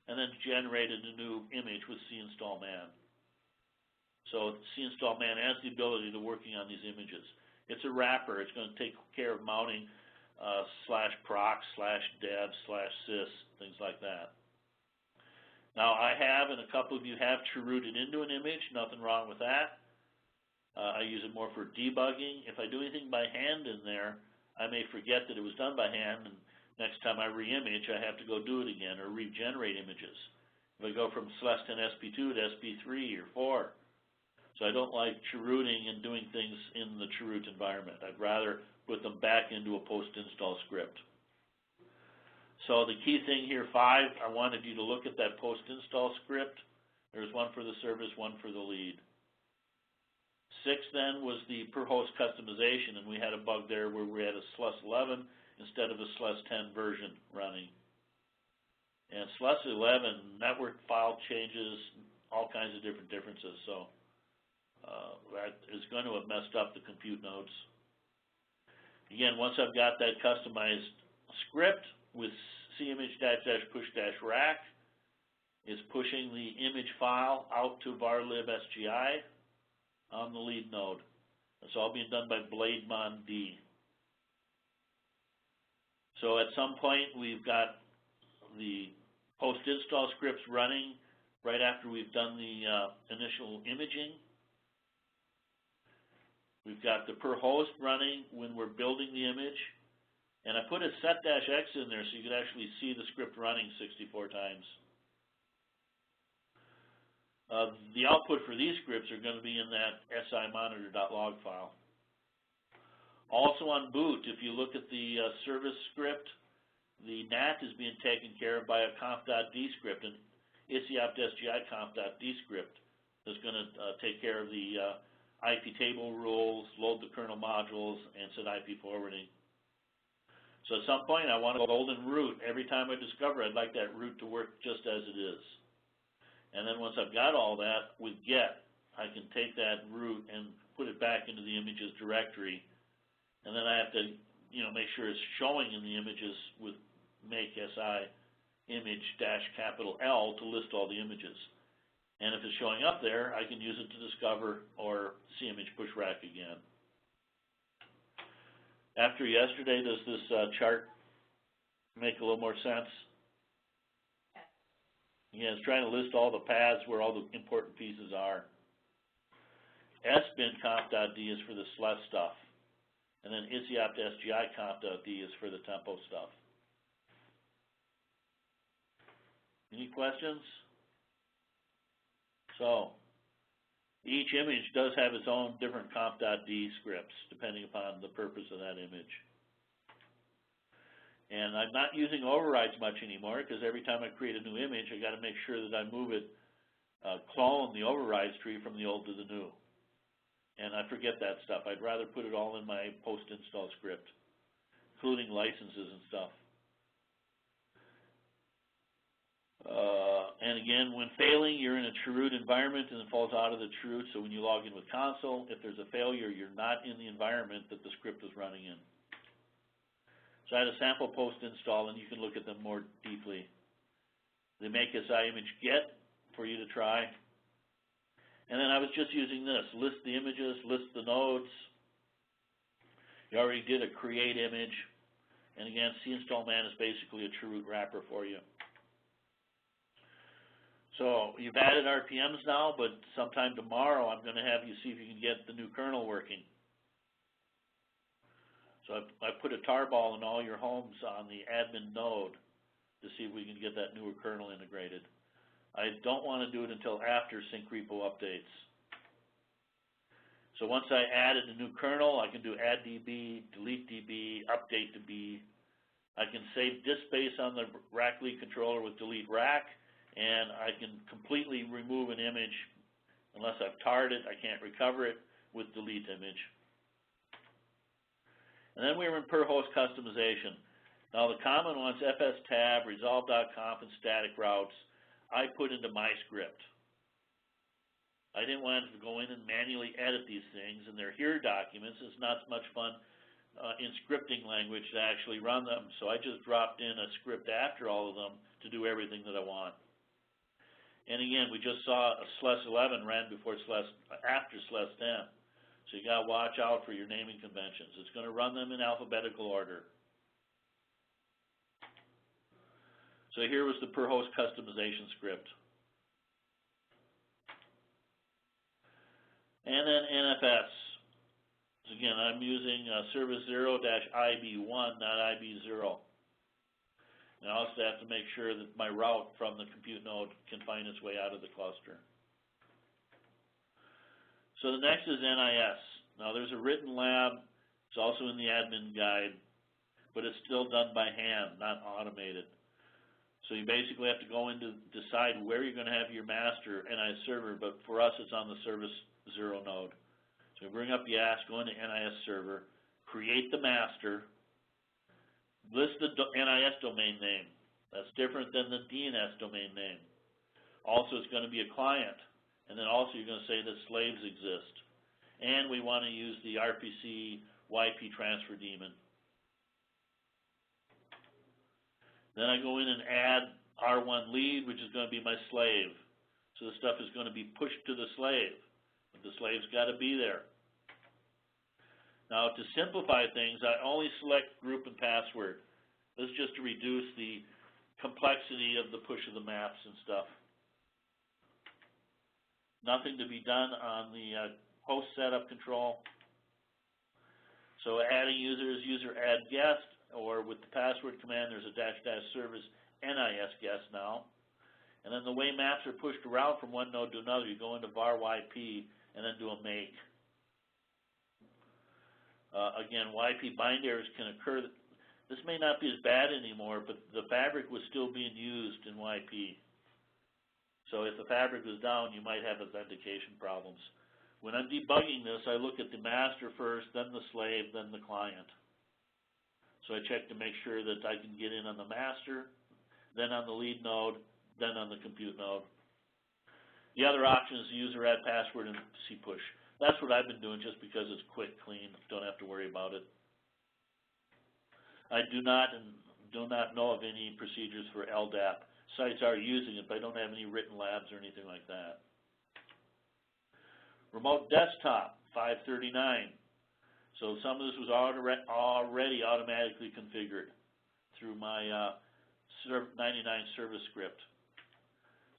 Speaker 1: and then generated a new image with CInstallMan. So CInstallMan has the ability to working on these images. It's a wrapper. It's going to take care of mounting /proc/dev/sys, things like that. Now I have, and a couple of you have rooted into an image, nothing wrong with that. I use it more for debugging. If I do anything by hand in there, I may forget that it was done by hand, and next time I re-image, I have to go do it again or regenerate images. If I go from /10 SP2 to SP3 or 4. So I don't like rooting and doing things in the root environment. I'd rather put them back into a post-install script. So the key thing here, 5, I wanted you to look at that post-install script. There's one for the service, one for the lead. 6 then was the per host customization, and we had a bug there where we had a /11 instead of a /10 version running. And /11, network file changes, all kinds of different differences. So that is going to have messed up the compute nodes. Again, once I've got that customized script with cimage-push-rack, is pushing the image file out to varlib SGI on the lead node. It's all being done by blademon-d. So at some point, we've got the post-install scripts running right after we've done the initial imaging. We've got the per host running when we're building the image. And I put a set-x in there so you could actually see the script running 64 times. The output for these scripts are going to be in that simonitor.log file. Also on boot, if you look at the service script, the NAT is being taken care of by a conf.d script, and ISIOPT-SGI conf.d script is going to take care of the IP table rules, load the kernel modules, and set IP forwarding. So at some point, I want a golden root. Every time I discover, I'd like that root to work just as it is. And then once I've got all that with get, I can take that root and put it back into the images directory. And then I have to, make sure it's showing in the images with make SI image dash capital L to list all the images. And if it's showing up there, I can use it to discover or see image push rack again. After yesterday, does this chart make a little more sense? Yeah, it's trying to list all the paths where all the important pieces are. SBIN comp.d is for the SLES stuff. And then ISIOP SGI comp.d is for the tempo stuff. Any questions? So, each image does have its own different comp.d scripts, depending upon the purpose of that image. And I'm not using overrides much anymore, because every time I create a new image, I got to make sure that I move it, clone the overrides tree from the old to the new. And I forget that stuff. I'd rather put it all in my post-install script, including licenses and stuff. And again, when failing, you're in a chroot environment and it falls out of the chroot. So when you log in with console, if there's a failure, you're not in the environment that the script is running in. So I had a sample post-install, and you can look at them more deeply. The make SI image get for you to try. And then I was just using this, list the images, list the nodes. You already did a create image. And again, cInstallMan is basically a chroot wrapper for you. So you've added RPMs now, but sometime tomorrow I'm going to have you see if you can get the new kernel working. So I put a tarball in all your homes on the admin node to see if we can get that newer kernel integrated. I don't want to do it until after sync repo updates. So once I added a new kernel, I can do add DB, delete DB, update DB. I can save disk space on the rack lead controller with delete rack, and I can completely remove an image. Unless I've tarred it, I can't recover it with delete image. And then we were in per host customization. Now the common ones, fstab, resolve.conf, and static routes, I put into my script. I didn't want to go in and manually edit these things, and they're here documents. It's not as much fun in scripting language to actually run them. So I just dropped in a script after all of them to do everything that I want. And again, we just saw a SLES 11 ran before after SLES 10. So you got to watch out for your naming conventions. It's going to run them in alphabetical order. So here was the per host customization script. And then NFS. So again, I'm using service 0-IB1, not IB0. And I also have to make sure that my route from the compute node can find its way out of the cluster. So the next is NIS. Now there's a written lab. It's also in the admin guide, but it's still done by hand, not automated. So you basically have to go in to decide where you're going to have your master NIS server, but for us it's on the service 0 node. So bring up the ask, go into NIS server, create the master, list the NIS domain name. That's different than the DNS domain name. Also, it's going to be a client. And then also you're going to say that slaves exist. And we want to use the RPC YP transfer daemon. Then I go in and add R1 lead, which is going to be my slave. So the stuff is going to be pushed to the slave. But the slave's got to be there. Now to simplify things, I only select group and password. This is just to reduce the complexity of the push of the maps and stuff. Nothing to be done on the host setup control. So adding users, user add guest, or with the password command, there's a -- service NIS guest now. And then the way maps are pushed around from one node to another, you go into var YP and then do a make. Again, YP bind errors can occur. This may not be as bad anymore, but the fabric was still being used in YP. So if the fabric was down, you might have authentication problems. When I'm debugging this, I look at the master first, then the slave, then the client. So I check to make sure that I can get in on the master, then on the lead node, then on the compute node. The other option is user add password and cpush. That's what I've been doing just because it's quick, clean, don't have to worry about it. I do not know of any procedures for LDAP. Sites are using it, but I don't have any written labs or anything like that. Remote desktop, 539. So some of this was already automatically configured through my 99 service script.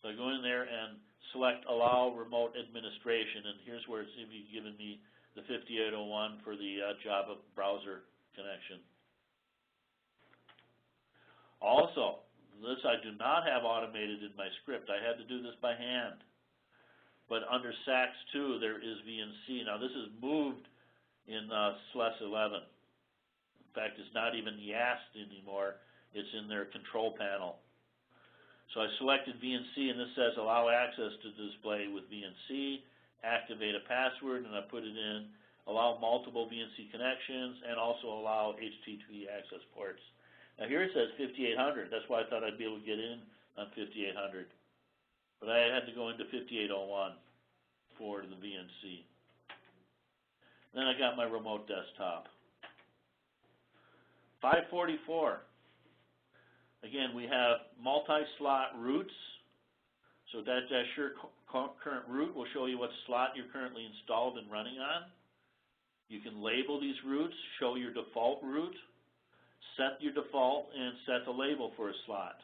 Speaker 1: So I go in there and select Allow Remote Administration, and here's where it's given me the 5801 for the Java browser connection. Also, this I do not have automated in my script. I had to do this by hand. But under SACS 2, there is VNC. Now, this is moved in SLES 11. In fact, it's not even YAST anymore. It's in their control panel. So I selected VNC, and this says allow access to display with VNC, activate a password, and I put it in, allow multiple VNC connections, and also allow HTTP access ports. Now here it says 5800. That's why I thought I'd be able to get in on 5800. But I had to go into 5801 for the VNC. Then I got my remote desktop. 544. Again, we have multi-slot routes. So that your current route will show you what slot you're currently installed and running on. You can label these routes, show your default route, set your default, and set the label for a slot.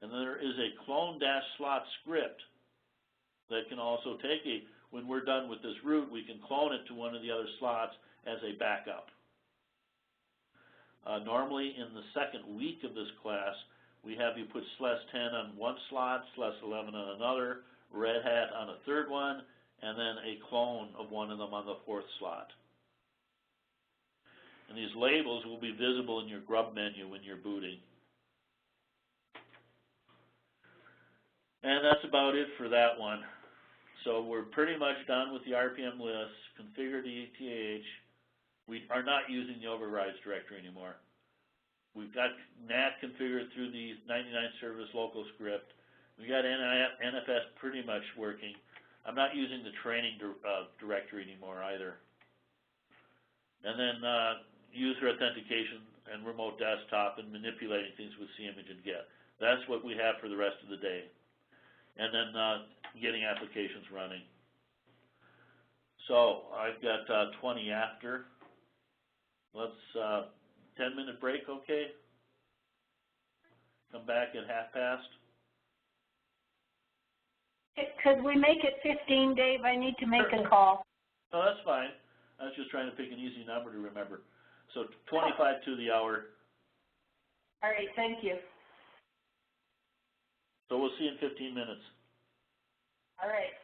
Speaker 1: And then there is a clone-slot script that can also take when we're done with this route, we can clone it to one of the other slots as a backup. Normally in the second week of this class, we have you put SLES 10 on one slot, SLES 11 on another, Red Hat on a third one, and then a clone of one of them on the fourth slot. And these labels will be visible in your grub menu when you're booting. And that's about it for that one. So we're pretty much done with the RPM list, configure the ETH. We are not using the overrides directory anymore. We've got NAT configured through the 99 service local script. We got NFS pretty much working. I'm not using the training directory anymore either. And then user authentication and remote desktop and manipulating things with CImage and GET. That's what we have for the rest of the day. And then getting applications running. So I've got 20 after. Let's 10-minute break, okay? Come back at past.
Speaker 3: Could we make it 15, Dave? I need to make a call.
Speaker 1: No, that's fine. I was just trying to pick an easy number to remember. So 25 to the hour.
Speaker 3: All right, thank you.
Speaker 1: So we'll see you in 15 minutes.
Speaker 3: All right.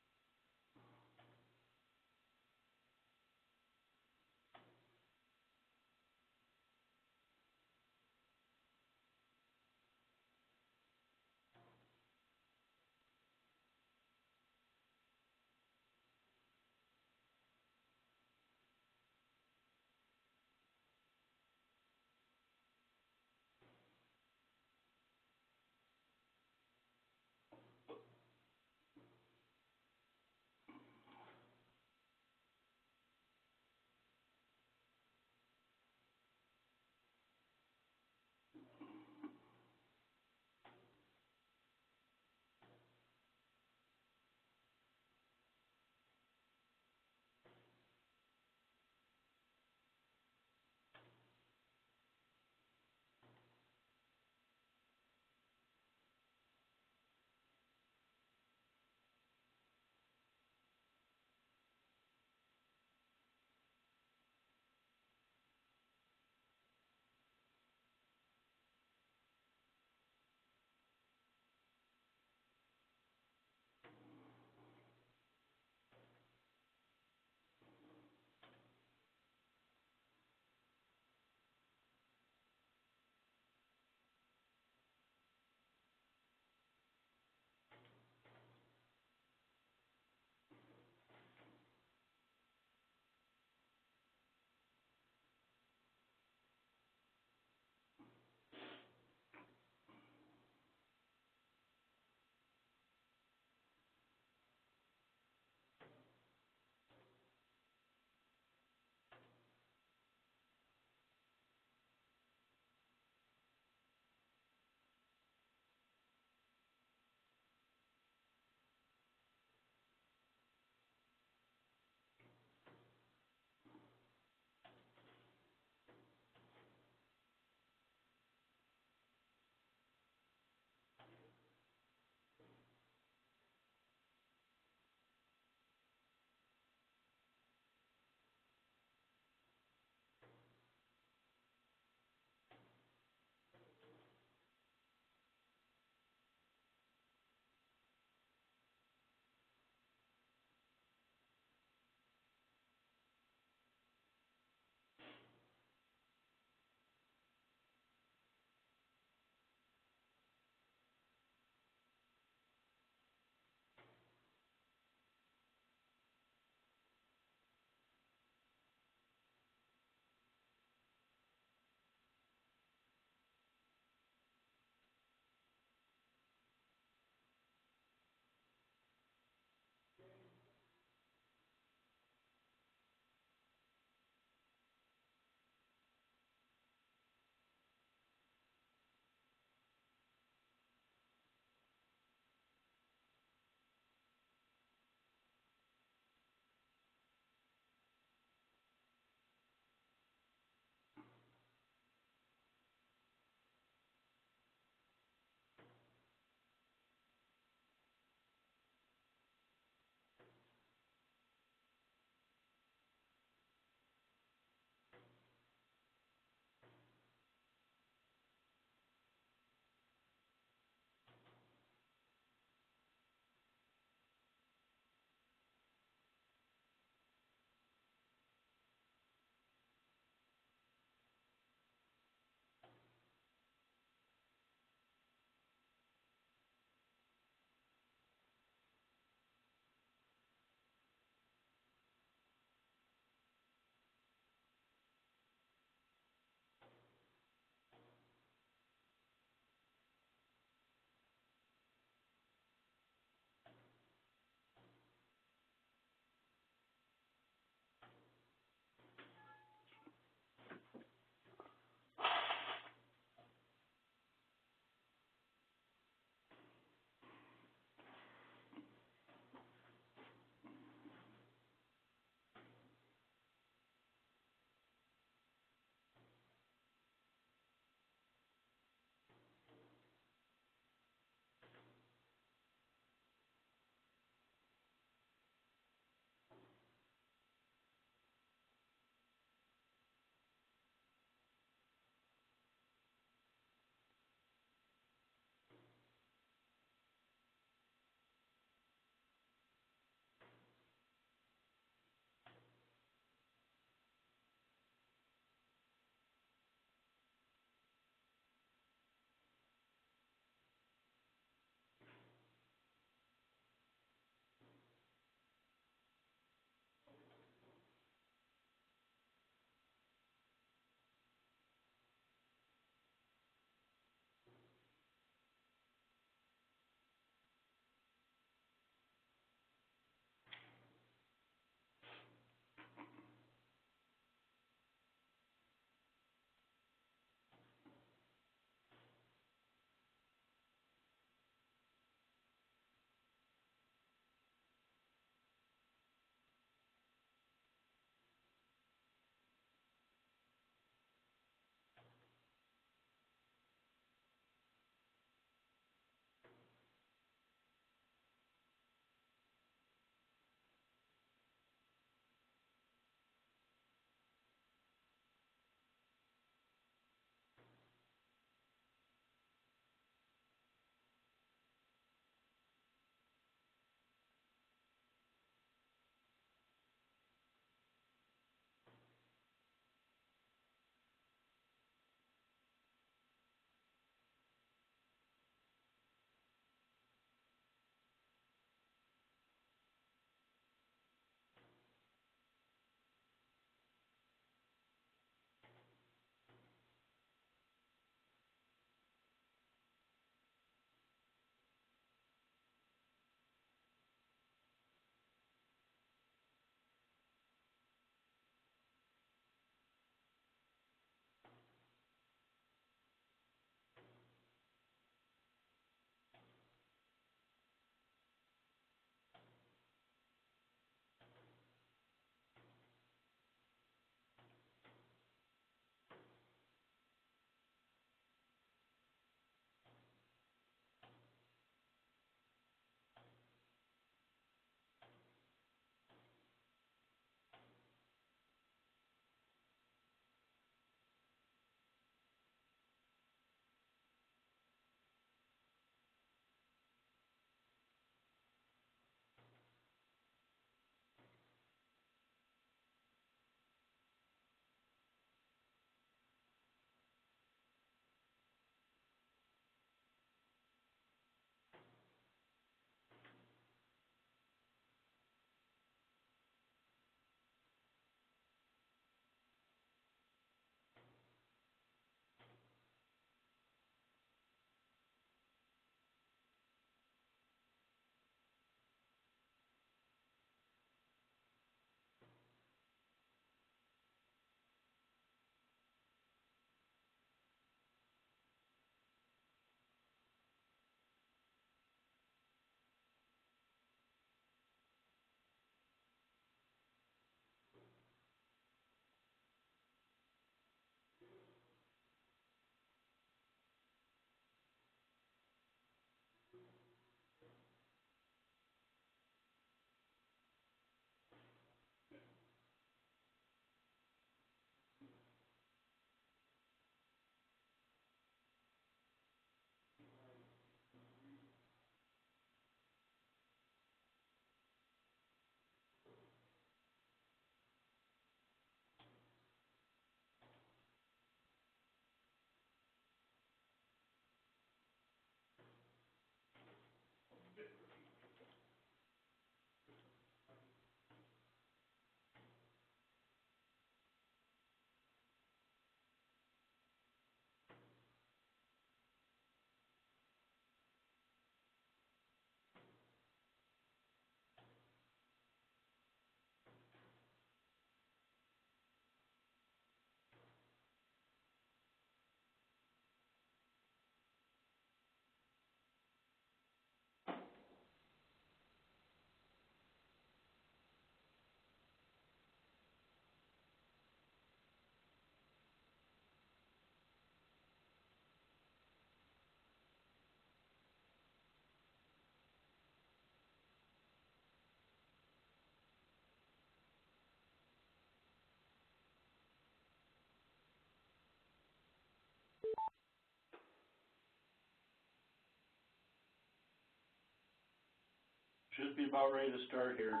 Speaker 1: Should be about ready to start here.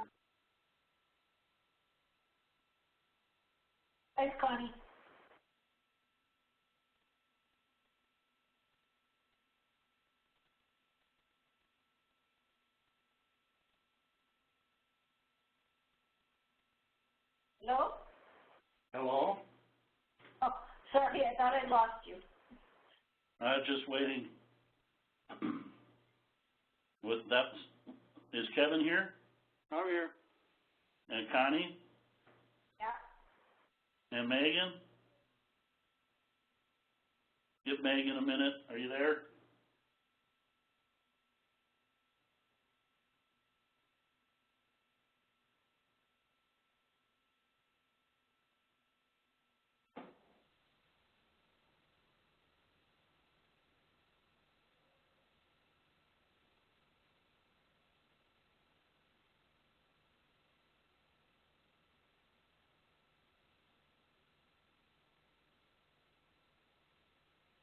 Speaker 3: Thanks, Connie. Hello?
Speaker 1: Hello?
Speaker 3: Oh, sorry, I thought I lost you.
Speaker 1: I was just waiting. With that, is Kevin here?
Speaker 4: I'm here.
Speaker 1: And Connie?
Speaker 3: Yeah.
Speaker 1: And Megan? Give Megan a minute. Are you there?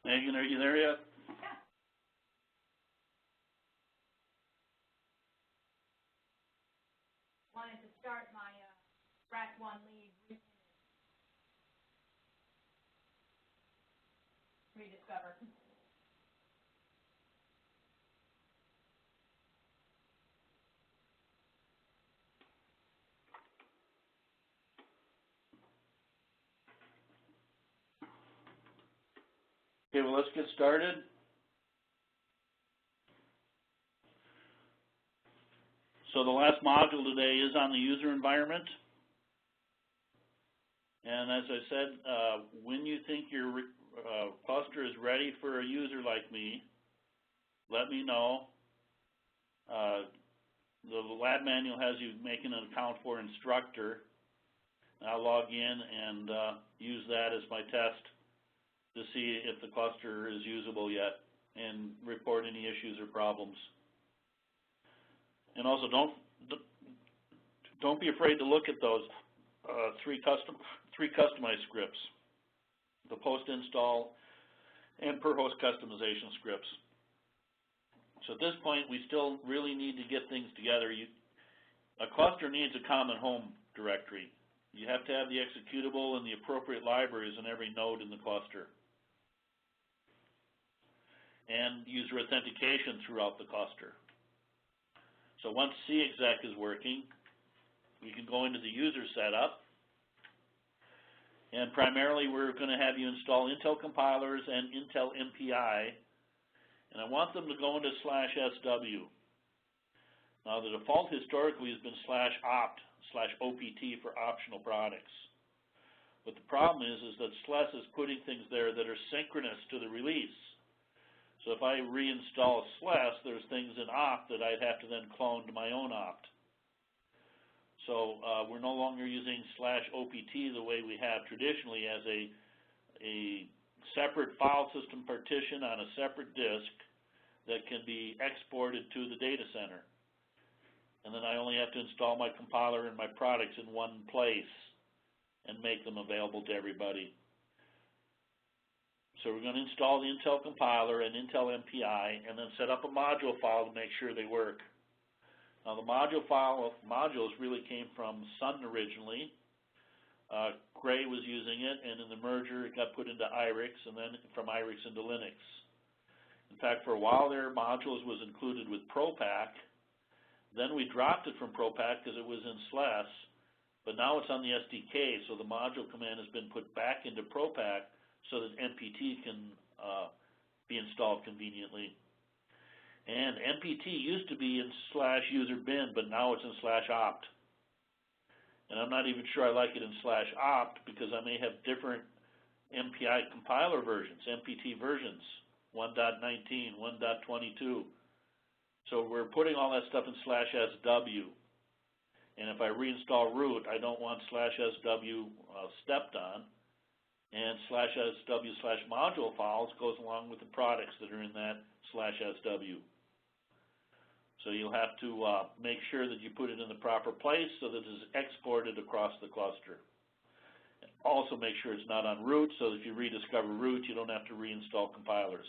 Speaker 1: Megan, are you there yet?
Speaker 2: Wanted to start my, track one lead rediscover.
Speaker 1: Okay, well, let's get started. So the last module today is on the user environment. And as I said, when you think your cluster is ready for a user like me, let me know. The lab manual has you making an account for instructor. I'll log in and use that as my test to see if the cluster is usable yet and report any issues or problems. And also don't be afraid to look at those three customized scripts, the post-install and per-host customization scripts. So at this point, we still really need to get things together. A cluster needs a common home directory. You have to have the executable and the appropriate libraries in every node in the cluster. And user authentication throughout the cluster. So once CExec is working, you can go into the user setup. And primarily, we're going to have you install Intel compilers and Intel MPI. And I want them to go into /SW. Now, the default historically has been /opt/OPT for optional products. But the problem is that SLES is putting things there that are synchronous to the release. So if I reinstall SLES, there's things in opt that I'd have to then clone to my own opt. So we're no longer using /OPT the way we have traditionally as a separate file system partition on a separate disk that can be exported to the data center. And then I only have to install my compiler and my products in one place and make them available to everybody. So we're going to install the Intel compiler and Intel MPI and then set up a module file to make sure they work. Now the modules really came from Sun originally. Cray was using it, and in the merger it got put into IRIX, and then from IRIX into Linux. In fact, for a while there, modules was included with ProPack. Then we dropped it from ProPack because it was in SLES, but now it's on the SDK, so the module command has been put back into ProPack so that MPT can be installed conveniently. And MPT used to be in /userbin, but now it's in /opt. And I'm not even sure I like it in /opt because I may have different MPI compiler versions, MPT versions, 1.19, 1.22. So we're putting all that stuff in /SW. And if I reinstall root, I don't want /SW stepped on. And /SW/module files goes along with the products that are in that /SW. So you'll have to make sure that you put it in the proper place so that it is exported across the cluster. Also make sure it's not on root, so that if you rediscover root, you don't have to reinstall compilers.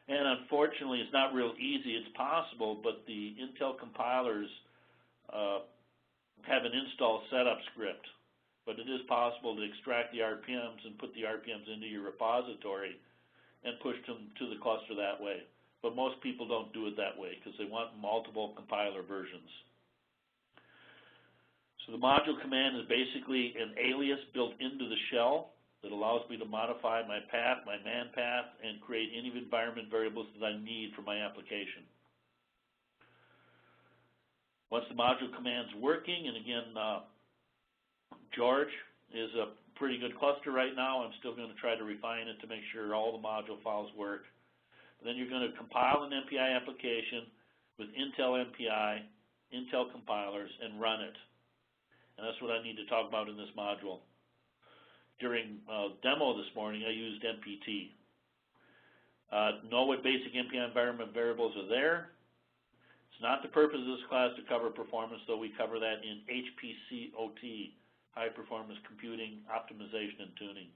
Speaker 1: And unfortunately, it's not real easy. It's possible, but the Intel compilers have an install setup script. But it is possible to extract the RPMs and put the RPMs into your repository and push them to the cluster that way. But most people don't do it that way because they want multiple compiler versions. So the module command is basically an alias built into the shell that allows me to modify my path, my man path, and create any environment variables that I need for my application. Once the module command's working, and again, George is a pretty good cluster right now. I'm still going to try to refine it to make sure all the module files work. Then you're going to compile an MPI application with Intel MPI, Intel compilers, and run it. And that's what I need to talk about in this module. During demo this morning, I used MPT. Know what basic MPI environment variables are there. It's not the purpose of this class to cover performance, though we cover that in HPC-OT, High Performance Computing, Optimization, and Tuning.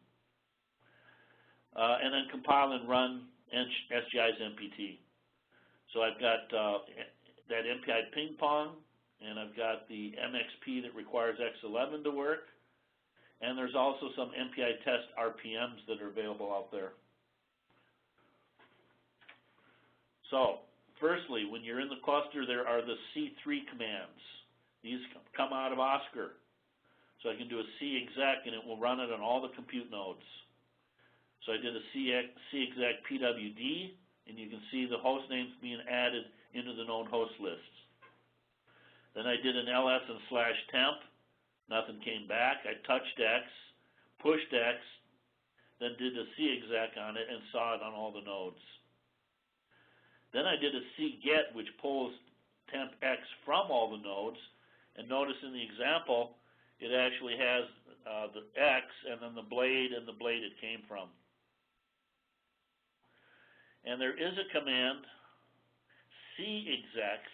Speaker 1: And then compile and run SGI's MPT. So I've got that MPI ping pong, and I've got the MXP that requires X11 to work, and there's also some MPI test RPMs that are available out there. So, firstly, when you're in the cluster, there are the C3 commands. These come out of Oscar. So I can do a C exec, and it will run it on all the compute nodes. So I did a C exec PWD, and you can see the host names being added into the known host lists. Then I did an ls and /temp. Nothing came back. I touched X, pushed X, then did a C exec on it and saw it on all the nodes. Then I did a cget, which pulls temp X from all the nodes. And notice in the example, it actually has the X and then the blade and the blade it came from. And there is a command, cexecs,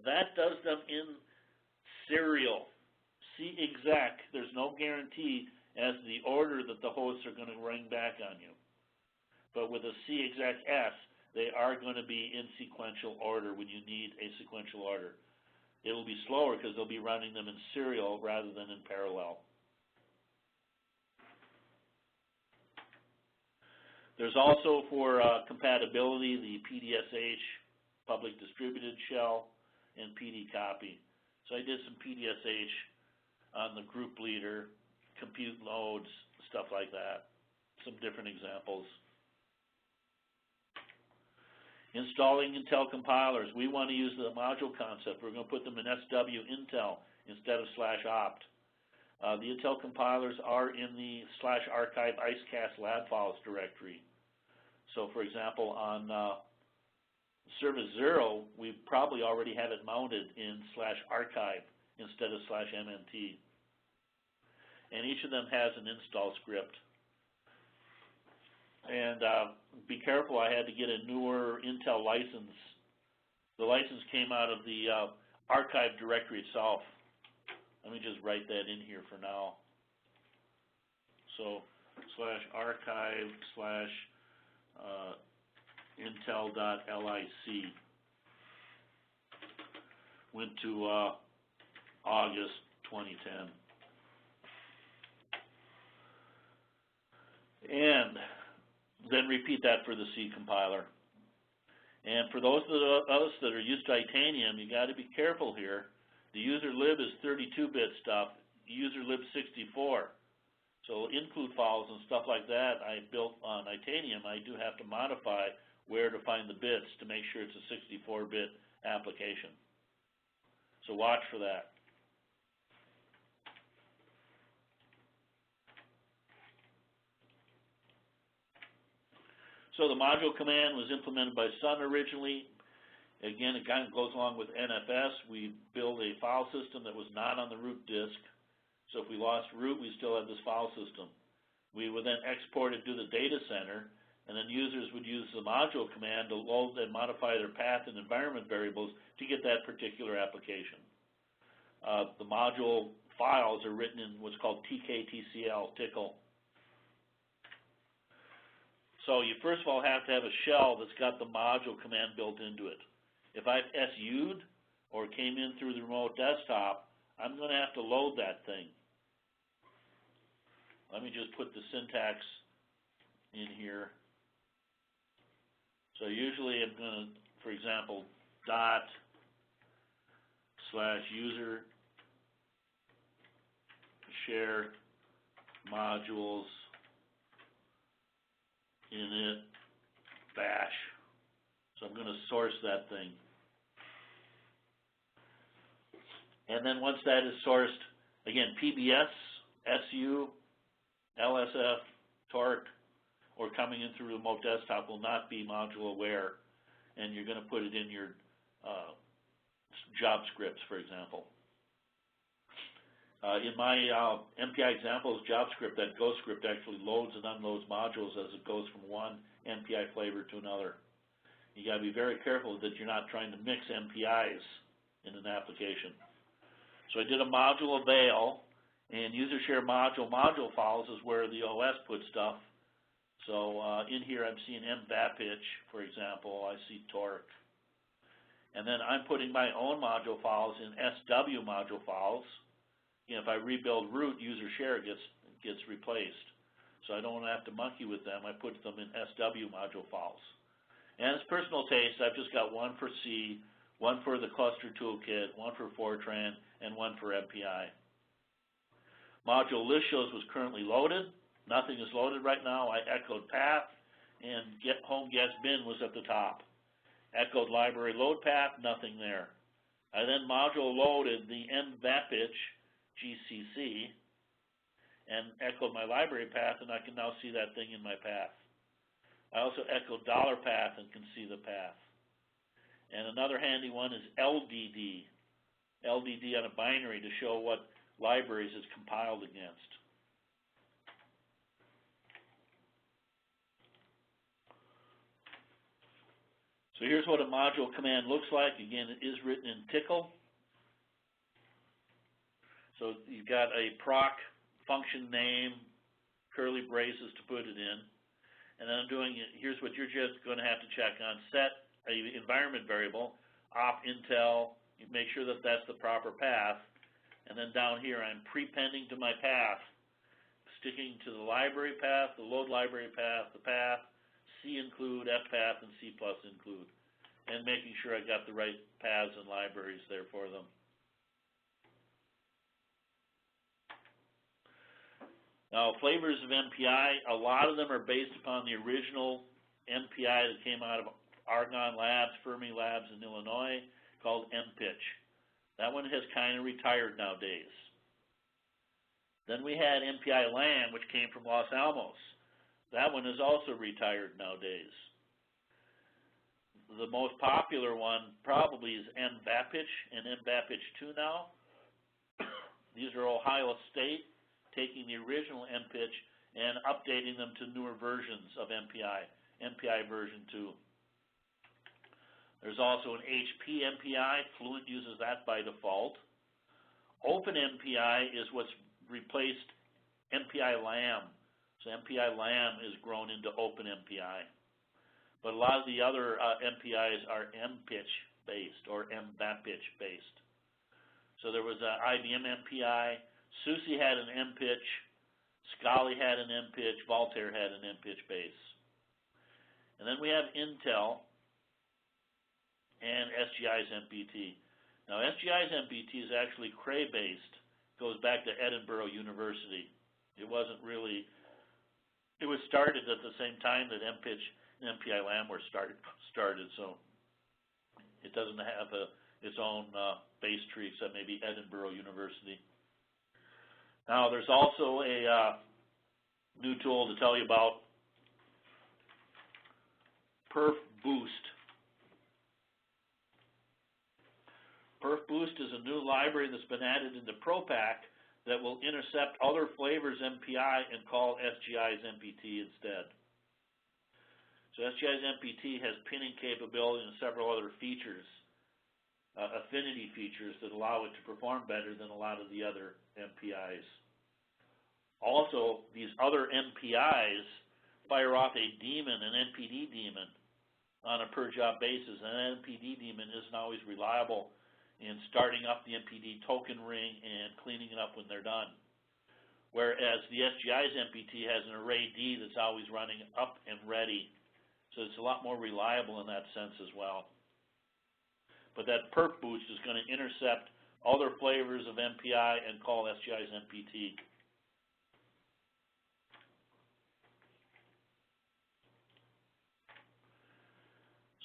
Speaker 1: that does them in serial. Cexec, there's no guarantee as the order that the hosts are going to ring back on you. But with a cexec-s, they are going to be in sequential order when you need a sequential order. It will be slower because they'll be running them in serial rather than in parallel. There's also, for compatibility, the PDSH, public distributed shell, and PD copy. So I did some PDSH on the group leader, compute loads, stuff like that. Some different examples. Installing Intel compilers. We want to use the module concept. We're going to put them in SW Intel instead of /opt. The Intel compilers are in the /archive icecast lab files directory. So for example, on Service 0, we probably already have it mounted in /archive instead of /mnt. And each of them has an install script. And be careful, I had to get a newer Intel license. The license came out of the archive directory itself. Let me just write that in here for now. So /archive /intel.lic went to August 2010. And then repeat that for the C compiler. And for those of us that are used to Titanium, you got to be careful here. The user lib is 32-bit stuff, user lib 64. So include files and stuff like that I built on Titanium, I do have to modify where to find the bits to make sure it's a 64-bit application. So watch for that. So the module command was implemented by Sun originally. Again, it kind of goes along with NFS. We build a file system that was not on the root disk. So if we lost root, we still have this file system. We would then export it to the data center, and then users would use the module command to load and modify their path and environment variables to get that particular application. The module files are written in what's called TKTCL, TICL. So you first of all have to have a shell that's got the module command built into it. If I've SU'd or came in through the remote desktop, I'm going to have to load that thing. Let me just put the syntax in here. So usually I'm going to, for example, /user share modules init bash. So I'm going to source that thing. And then once that is sourced, again, PBS, SU, LSF, torque, or coming in through remote desktop will not be module aware, and you're going to put it in your job scripts, for example. In my MPI examples job script, that Go script actually loads and unloads modules as it goes from one MPI flavor to another. You got to be very careful that you're not trying to mix MPIs in an application. So I did a module avail, and user share module files is where the OS puts stuff. So in here I'm seeing MVAPitch, for example. I see torque. And then I'm putting my own module files in SW module files. You know, if I rebuild root, user share gets replaced. So I don't have to monkey with them. I put them in SW module files. And as personal taste, I've just got one for C, one for the cluster toolkit, one for Fortran, and one for MPI. Module list shows was currently loaded. Nothing is loaded right now. I echoed path, and home guest bin was at the top. Echoed library load path, nothing there. I then module loaded the MVAPitch GCC and echoed my library path, and I can now see that thing in my path. I also echoed $path and can see the path. And another handy one is LDD. LDD on a binary to show what libraries it's compiled against. So here's what a module command looks like. Again, it is written in Tickle. So you've got a proc function name, curly braces to put it in. And then I'm doing, here's what you're just going to have to check on. Set an environment variable, op intel, you make sure that that's the proper path. And then down here I'm prepending to my path, sticking to the library path, the load library path, the path, C include, F path, and C plus include, and making sure I got the right paths and libraries there for them. Now, flavors of MPI, a lot of them are based upon the original MPI that came out of Argonne Labs, Fermi Labs in Illinois, called MPitch. That one has kind of retired nowadays. Then we had MPI Lamb, which came from Los Alamos. That one is also retired nowadays. The most popular one probably is MVAPitch and MVAPitch 2 now. These are Ohio State, taking the original MPitch and updating them to newer versions of MPI, MPI version 2. There's also an HP MPI. Fluent uses that by default. Open MPI is what's replaced MPI Lamb. So MPI Lamb is grown into Open MPI. But a lot of the other MPIs are MPitch based or MVAPitch based. So there was an IBM MPI, SUSE had an MPitch, Scali had an MPitch, Voltaire had an MPitch base. And then we have Intel and SGI's MPT. Now SGI's MPT is actually Cray based, goes back to Edinburgh University. It wasn't really, it was started at the same time that MPitch and MPI Lamb were started, so it doesn't have its own base tree except maybe Edinburgh University. Now there's also a new tool to tell you about, Perf Boost. Perf Boost is a new library that's been added into ProPack that will intercept other flavors MPI and call SGI's MPT instead. So SGI's MPT has pinning capability and several other features, affinity features that allow it to perform better than a lot of the other MPIs. Also, these other MPIs fire off a daemon, an NPD daemon, on a per job basis. An NPD daemon isn't always reliable in starting up the NPD token ring and cleaning it up when they're done. Whereas the SGI's NPT has an array D that's always running up and ready. So it's a lot more reliable in that sense as well. But that perf boost is going to intercept other flavors of MPI and call SGI's NPT.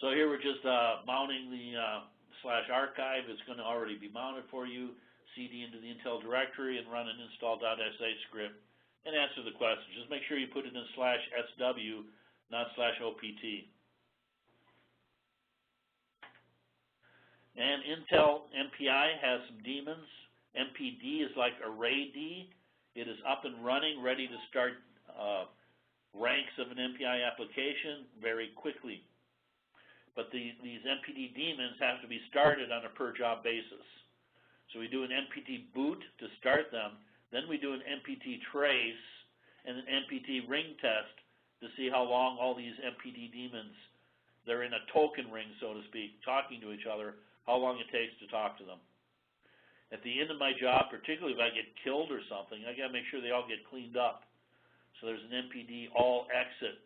Speaker 1: So here we're just mounting the /archive. It's going to already be mounted for you. CD into the Intel directory and run an install.sh script and answer the question. Just make sure you put it in /SW, not /OPT. And Intel MPI has some daemons. MPD is like array D. It is up and running, ready to start ranks of an MPI application very quickly. But these MPD daemons have to be started on a per job basis. So we do an MPT boot to start them, then we do an MPT trace and an MPT ring test to see how long all these MPT daemons, they're in a token ring, so to speak, talking to each other, how long it takes to talk to them. At the end of my job, particularly if I get killed or something, I got to make sure they all get cleaned up. So there's an MPD all exit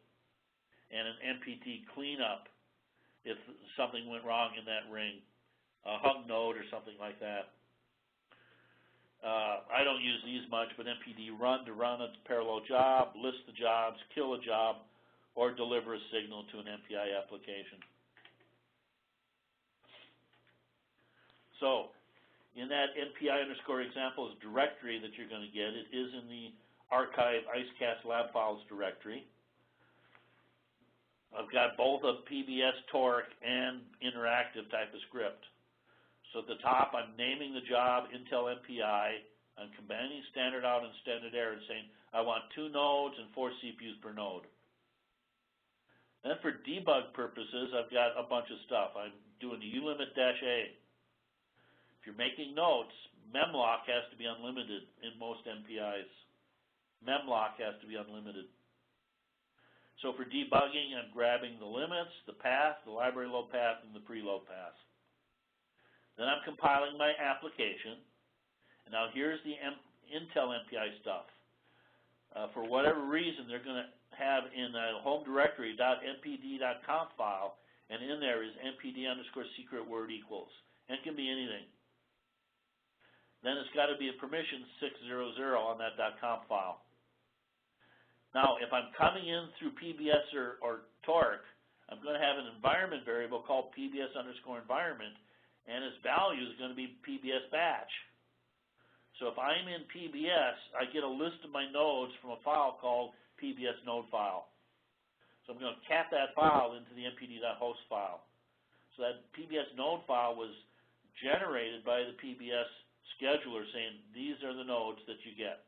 Speaker 1: and an MPT cleanup if something went wrong in that ring, a hug node or something like that. I don't use these much, but MPD run to run a parallel job, list the jobs, kill a job, or deliver a signal to an MPI application. So in that MPI underscore examples directory that you're going to get, it is in the archive IceCast lab files directory. I've got both a PBS, torque, and interactive type of script. So at the top, I'm naming the job Intel MPI. I'm combining standard out and standard error and saying I want 2 nodes and 4 CPUs per node. Then for debug purposes, I've got a bunch of stuff. I'm doing the ulimit-A. If you're making notes, memlock has to be unlimited in most MPIs. Memlock has to be unlimited. So for debugging, I'm grabbing the limits, the path, the library load path, and the preload path. Then I'm compiling my application. And now here's the Intel MPI stuff. For whatever reason, they're going to have in the home directory .mpd.conf file, and in there is mpd underscore secret word equals. And it can be anything. Then it's got to be a permission 600 on that .conf file. Now, if I'm coming in through PBS or torque, I'm going to have an environment variable called PBS underscore environment, and its value is going to be PBS batch. So if I'm in PBS, I get a list of my nodes from a file called PBS node file. So I'm going to cap that file into the mpd.host file. So that PBS node file was generated by the PBS scheduler saying these are the nodes that you get.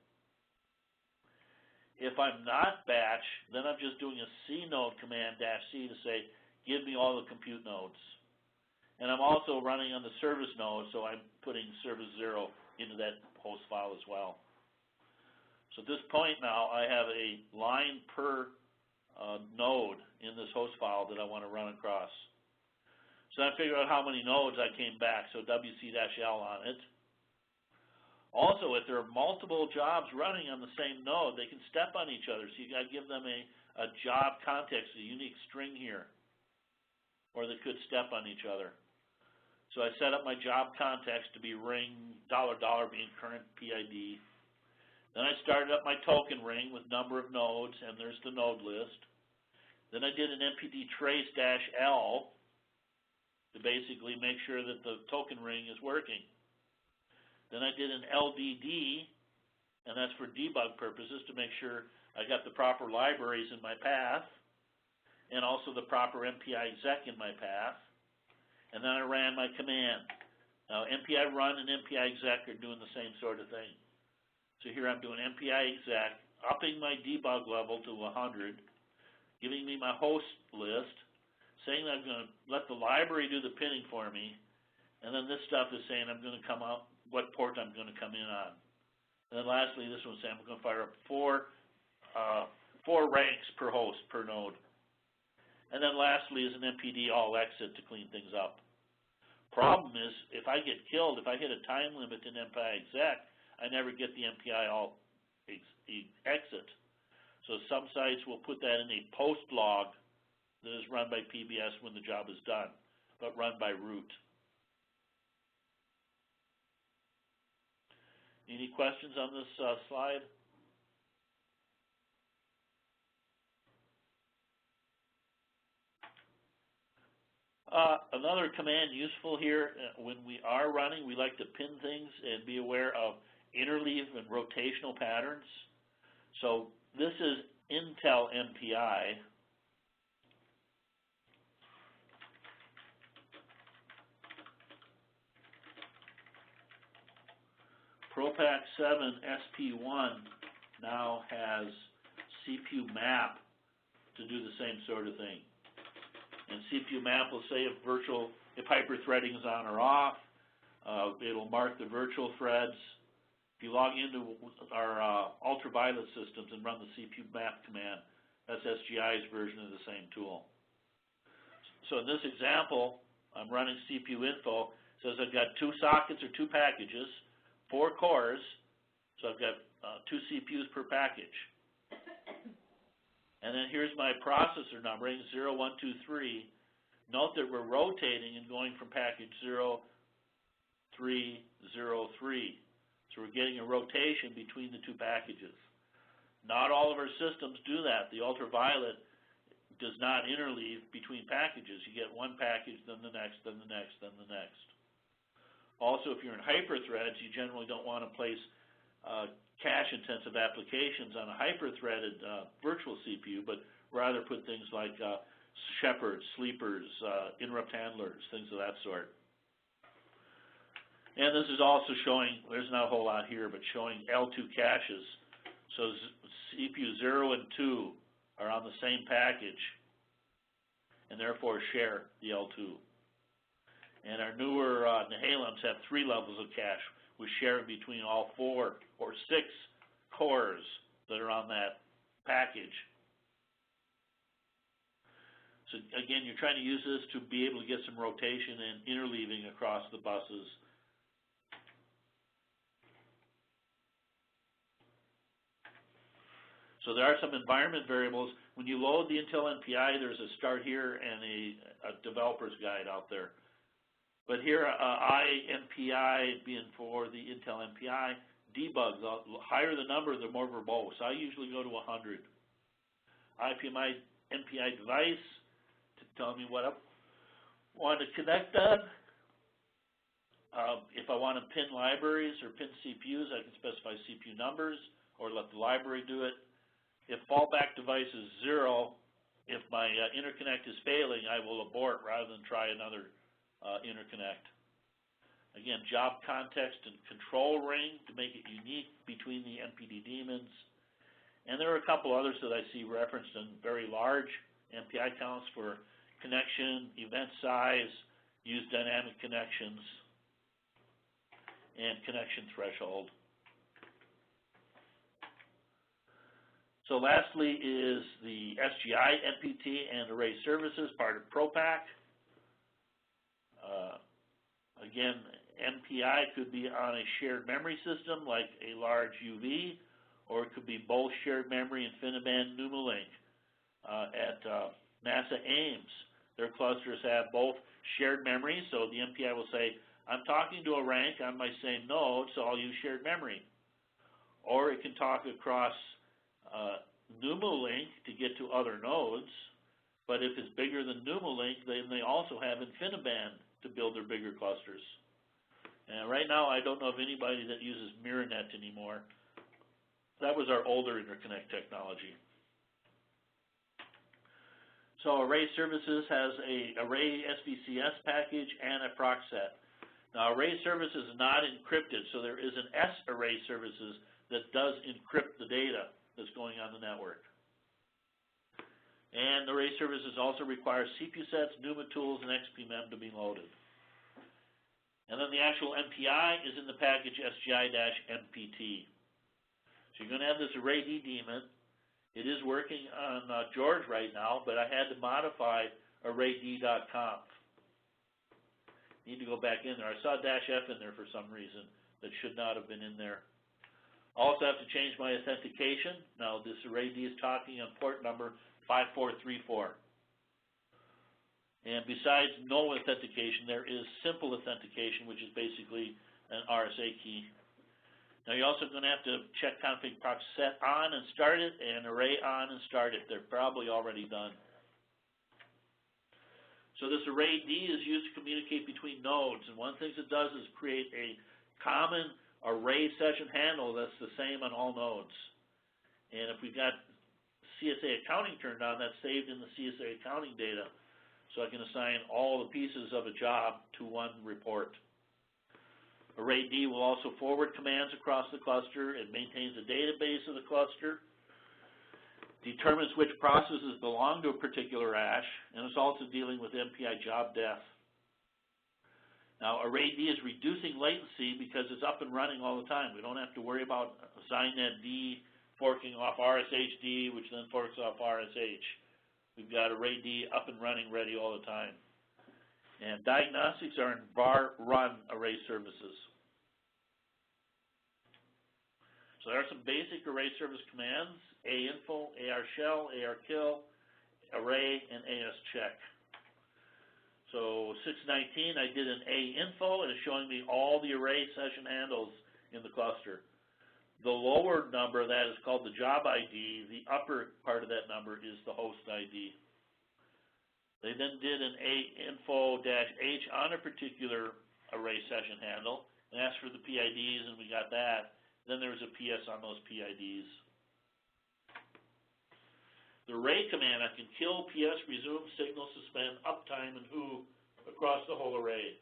Speaker 1: If I'm not batch, then I'm just doing a cnode command -c to say give me all the compute nodes. And I'm also running on the service node, so I'm putting service 0 into that host file as well. So at this point now, I have a line per node in this host file that I want to run across. So I figured out how many nodes I came back, so WC-L on it. Also, if there are multiple jobs running on the same node, they can step on each other, so you got to give them a job context, a unique string here, or they could step on each other. So I set up my job context to be ring $$ being current PID. Then I started up my token ring with number of nodes, and there's the node list. Then I did an MPD trace -L to basically make sure that the token ring is working. Then I did an LDD, and that's for debug purposes to make sure I got the proper libraries in my path, and also the proper MPI exec in my path. And then I ran my command. Now MPI run and MPI exec are doing the same sort of thing. So here I'm doing MPI exec, upping my debug level to 100, giving me my host list, saying that I'm going to let the library do the pinning for me, and then this stuff is saying I'm going to come out, what port I'm going to come in on. And then lastly, this one's saying I'm going to fire up 4 4 ranks per host, per node. And then lastly is an MPD all exit to clean things up. Problem is, if I get killed, if I hit a time limit in MPI exec, I never get the MPI all exit. So some sites will put that in a post log that is run by PBS when the job is done, but run by root. Any questions on this slide? Another command useful here, when we are running, we like to pin things and be aware of interleave and rotational patterns. So this is Intel MPI. ProPack 7 SP1 now has CPU map to do the same sort of thing. And CPU map will say if hyperthreading is on or off. It'll mark the virtual threads. If you log into our ultraviolet systems and run the CPU map command, that's SGI's version of the same tool. So in this example, I'm running CPU info. It says I've got 2 sockets or 2 packages, 4 cores, so I've got 2 CPUs per package. And then here's my processor numbering, 0, 1, 2, 3. Note that we're rotating and going from package 0, 3, 0, 3. So we're getting a rotation between the 2 packages. Not all of our systems do that. The ultraviolet does not interleave between packages. You get one package, then the next, then the next, then the next. Also, if you're in hyperthreads, you generally don't want to place cache-intensive applications on a hyper-threaded virtual CPU, but rather put things like shepherds, sleepers, interrupt handlers, things of that sort. And this is also showing, there's not a whole lot here, but showing L2 caches. So CPU 0 and 2 are on the same package, and therefore share the L2. And our newer Nihalims have 3 levels of cache, with sharing between all 4 or 6 cores that are on that package. So again, you're trying to use this to be able to get some rotation and interleaving across the buses. So there are some environment variables. When you load the Intel MPI, there's a start here and a developer's guide out there. But here, IMPI being for the Intel MPI, debug, the higher the number, the more verbose. I usually go to 100. IPMI MPI device to tell me what I want to connect on. If I want to pin libraries or pin CPUs, I can specify CPU numbers or let the library do it. If fallback device is 0, if my interconnect is failing, I will abort rather than try another interconnect. Again, job context and control ring to make it unique between the MPD daemons. And there are a couple others that I see referenced in very large MPI counts for connection, event size, use dynamic connections, and connection threshold. So lastly is the SGI MPT and array services, part of ProPack. Again, MPI could be on a shared memory system like a large UV, or it could be both shared memory and InfiniBand NUMALink. At NASA Ames, their clusters have both shared memory, so the MPI will say, I'm talking to a rank on my same node, so I'll use shared memory. Or it can talk across NUMALink to get to other nodes, but if it's bigger than NUMALink, then they also have InfiniBand to build their bigger clusters. And right now, I don't know of anybody that uses MirrorNet anymore. That was our older interconnect technology. So Array Services has a Array SVCS package and a proc set. Now, Array Services is not encrypted, so there is an S Array Services that does encrypt the data that's going on the network. And Array Services also requires CPU sets, NUMA tools, and XPMEM to be loaded. And then the actual MPI is in the package SGI-MPT. So you're going to have this array D daemon,
Speaker 4: It is working on George right now, but I had to modify arrayd.conf. Need to go back in there. I saw -F in there for some reason that should not have been in there. Also have to change my authentication. Now this arrayd is talking on port number 5434. And besides no authentication, there is simple authentication, which is basically an RSA key. Now you're also going to have to check config proc set on and start it, and array on and start it. They're probably already done. So this arrayd is used to communicate between nodes, and one of the things it does is create a common array session handle that's the same on all nodes. And if we've got CSA accounting turned on, that's saved in the CSA accounting data. So I can assign all the pieces of a job to one report. arrayd will also forward commands across the cluster. It maintains a database of the cluster, determines which processes belong to a particular ash, and it's also dealing with MPI job death. Now, arrayd is reducing latency because it's up and running all the time. We don't have to worry about assign.d forking off RSHD, which then forks off RSH. We've got arrayd up and running, ready all the time. And diagnostics are in var run array services. So there are some basic array service commands: ainfo, arshell, arkill, array, and ascheck. So 619, I did an ainfo, and it's showing me all the array session handles in the cluster. The lower number of that is called the job ID. The upper part of that number is the host ID. They then did an ainfo-h on a particular array session handle and asked for the PIDs, and we got that. Then there was a PS on those PIDs. The array command, I can kill, PS, resume, signal, suspend, uptime, and who across the whole array.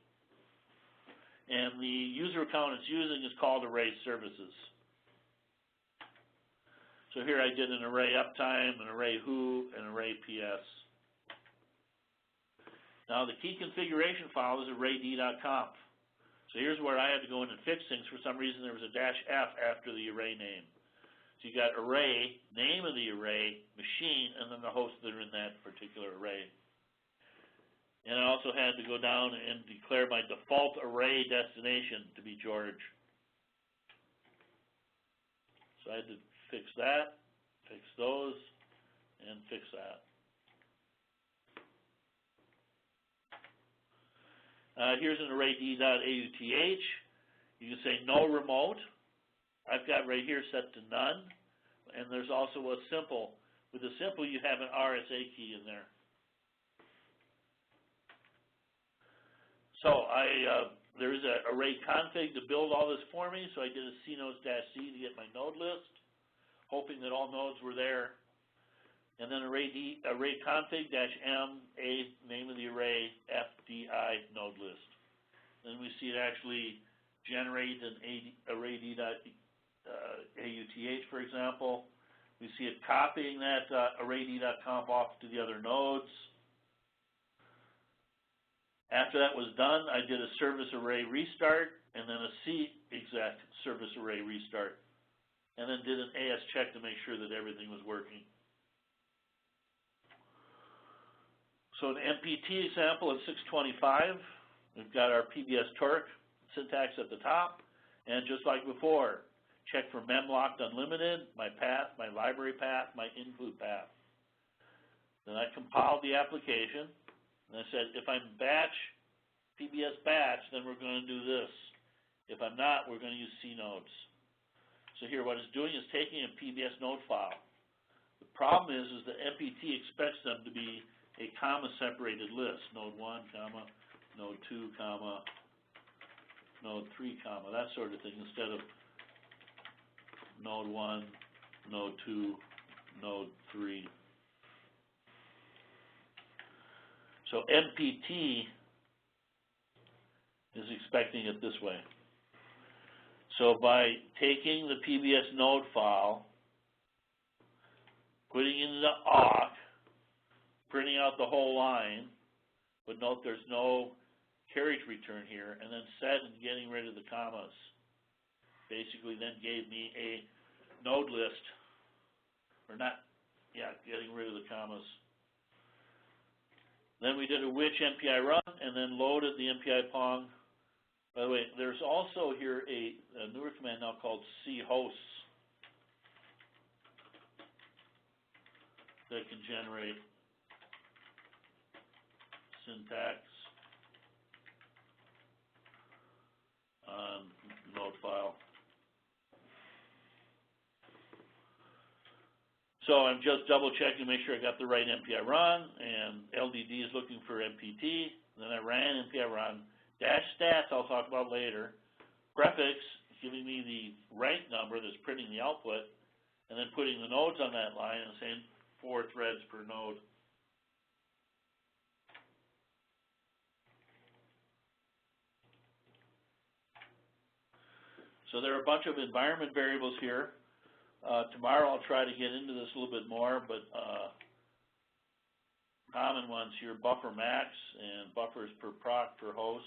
Speaker 4: And the user account it's using is called array services. So here I did an array uptime, an array who, and array PS. Now the key configuration file is arrayd.conf. So here's where I had to go in and fix things. For some reason there was a -F after the array name. So you got array, name of the array, machine, and then the hosts that are in that particular array. And I also had to go down and declare my default array destination to be George. So I had to fix that, fix those, and fix that. Here's an arrayd.auth. You can say no remote. I've got right here set to none. And there's also a simple. With a simple, you have an RSA key in there. So there is an array config to build all this for me. So I did a cnodes-c to get my node list, hoping that all nodes were there. And then array config-m, a name of the array, fdi node list. Then we see it actually generate an arrayd.auth, for example. We see it copying that arrayd.conf off to the other nodes. After that was done, I did a service array restart and then a C-exec service array restart. And then did an ascheck to make sure that everything was working. So an MPT example of 625, we've got our PBS torque syntax at the top, and just like before, check for memlocked unlimited, my path, my library path, my include path. Then I compiled the application, and I said, if I'm batch, PBS batch, then we're going to do this. If I'm not, we're going to use C nodes. So here, what it's doing is taking a PBS node file. The problem is the MPT expects them to be a comma-separated list, node 1, comma, node 2, comma, node 3, comma, that sort of thing, instead of node 1, node 2, node 3. So MPT is expecting it this way. So by taking the PBS node file, putting it into awk, printing out the whole line, but note there's no carriage return here, and then set and getting rid of the commas. Basically then gave me a node list, or not yeah, getting rid of the commas. Then we did a which MPI run, and then loaded the MPI Pong. By the way, there's also here a newer command now called chosts that can generate syntax on node file. So I'm just double checking to make sure I got the right MPI run, and LDD is looking for MPT. Then I ran MPI run. Dash stats I'll talk about later. Prefix is giving me the rank number that's printing the output, and then putting the nodes on that line and saying 4 threads per node. So there are a bunch of environment variables here. Tomorrow I'll try to get into this a little bit more, but common ones here, buffer max and buffers per proc per host.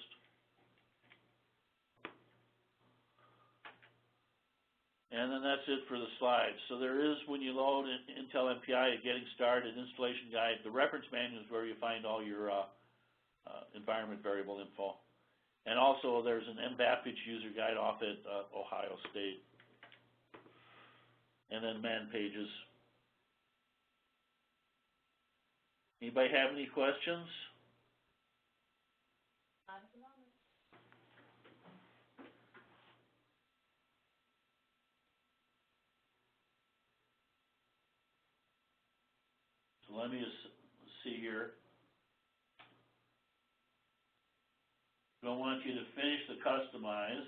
Speaker 4: And then that's it for the slides. So there is, when you load Intel MPI, a getting started installation guide. The reference manual is where you find all your environment variable info. And also there's an MVAPITch user guide off at Ohio State. And then man pages. Anybody have any questions?
Speaker 2: Not at the moment.
Speaker 4: So let me just see here. I want you to finish the customize.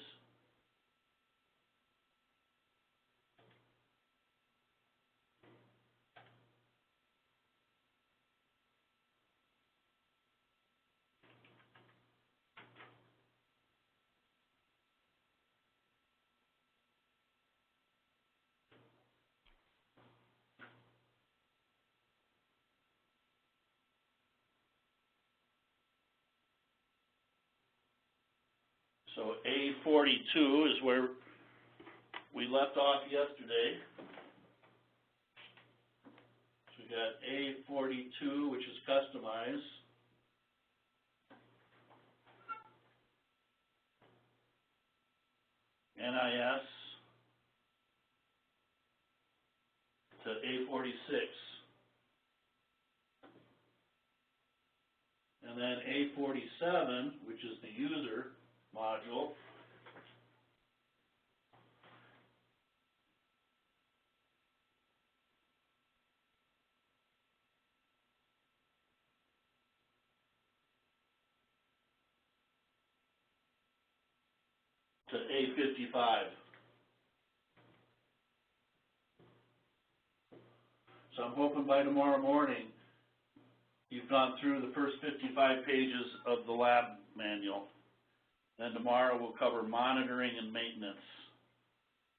Speaker 4: So A42 is where we left off yesterday. So we got A42, which is customize. NIS to A46. And then A47, which is the user module, to A55. So I'm hoping by tomorrow morning you've gone through the first 55 pages of the lab manual. Then tomorrow we'll cover monitoring and maintenance.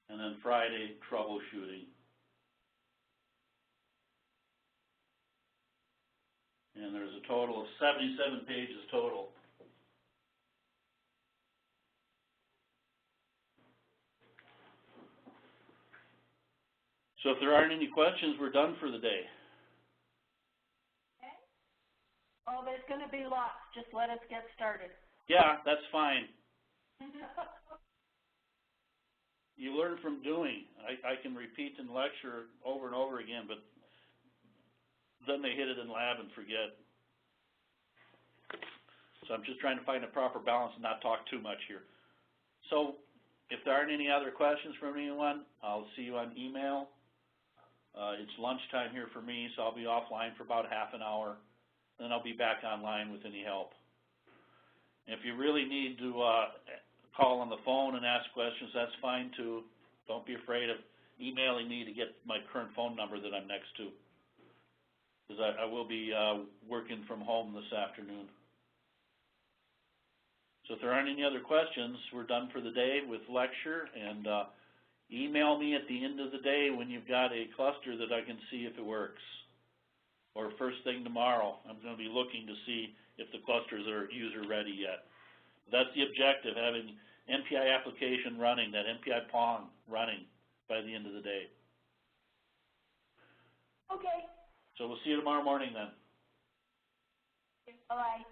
Speaker 4: And then Friday, troubleshooting. And there's a total of 77 pages total. So if there aren't any questions, we're done for the day.
Speaker 2: Okay?
Speaker 3: Oh, there's gonna be lots, just let us get started.
Speaker 4: Yeah, that's fine. You learn from doing. I can repeat and lecture over and over again, but then they hit it in lab and forget. So I'm just trying to find a proper balance and not talk too much here. So if there aren't any other questions from anyone, I'll see you on email. It's lunchtime here for me, so I'll be offline for about half an hour. Then I'll be back online with any help. If you really need to call on the phone and ask questions, that's fine too. Don't be afraid of emailing me to get my current phone number that I'm next to, because I will be working from home this afternoon. So if there aren't any other questions, we're done for the day with lecture, and email me at the end of the day when you've got a cluster that I can see if it works. Or first thing tomorrow, I'm going to be looking to see if the clusters are user ready yet. That's the objective, having MPI application running, that MPI Pong running by the end of the day.
Speaker 3: Okay,
Speaker 4: So we'll see you tomorrow morning then.
Speaker 3: bye-bye.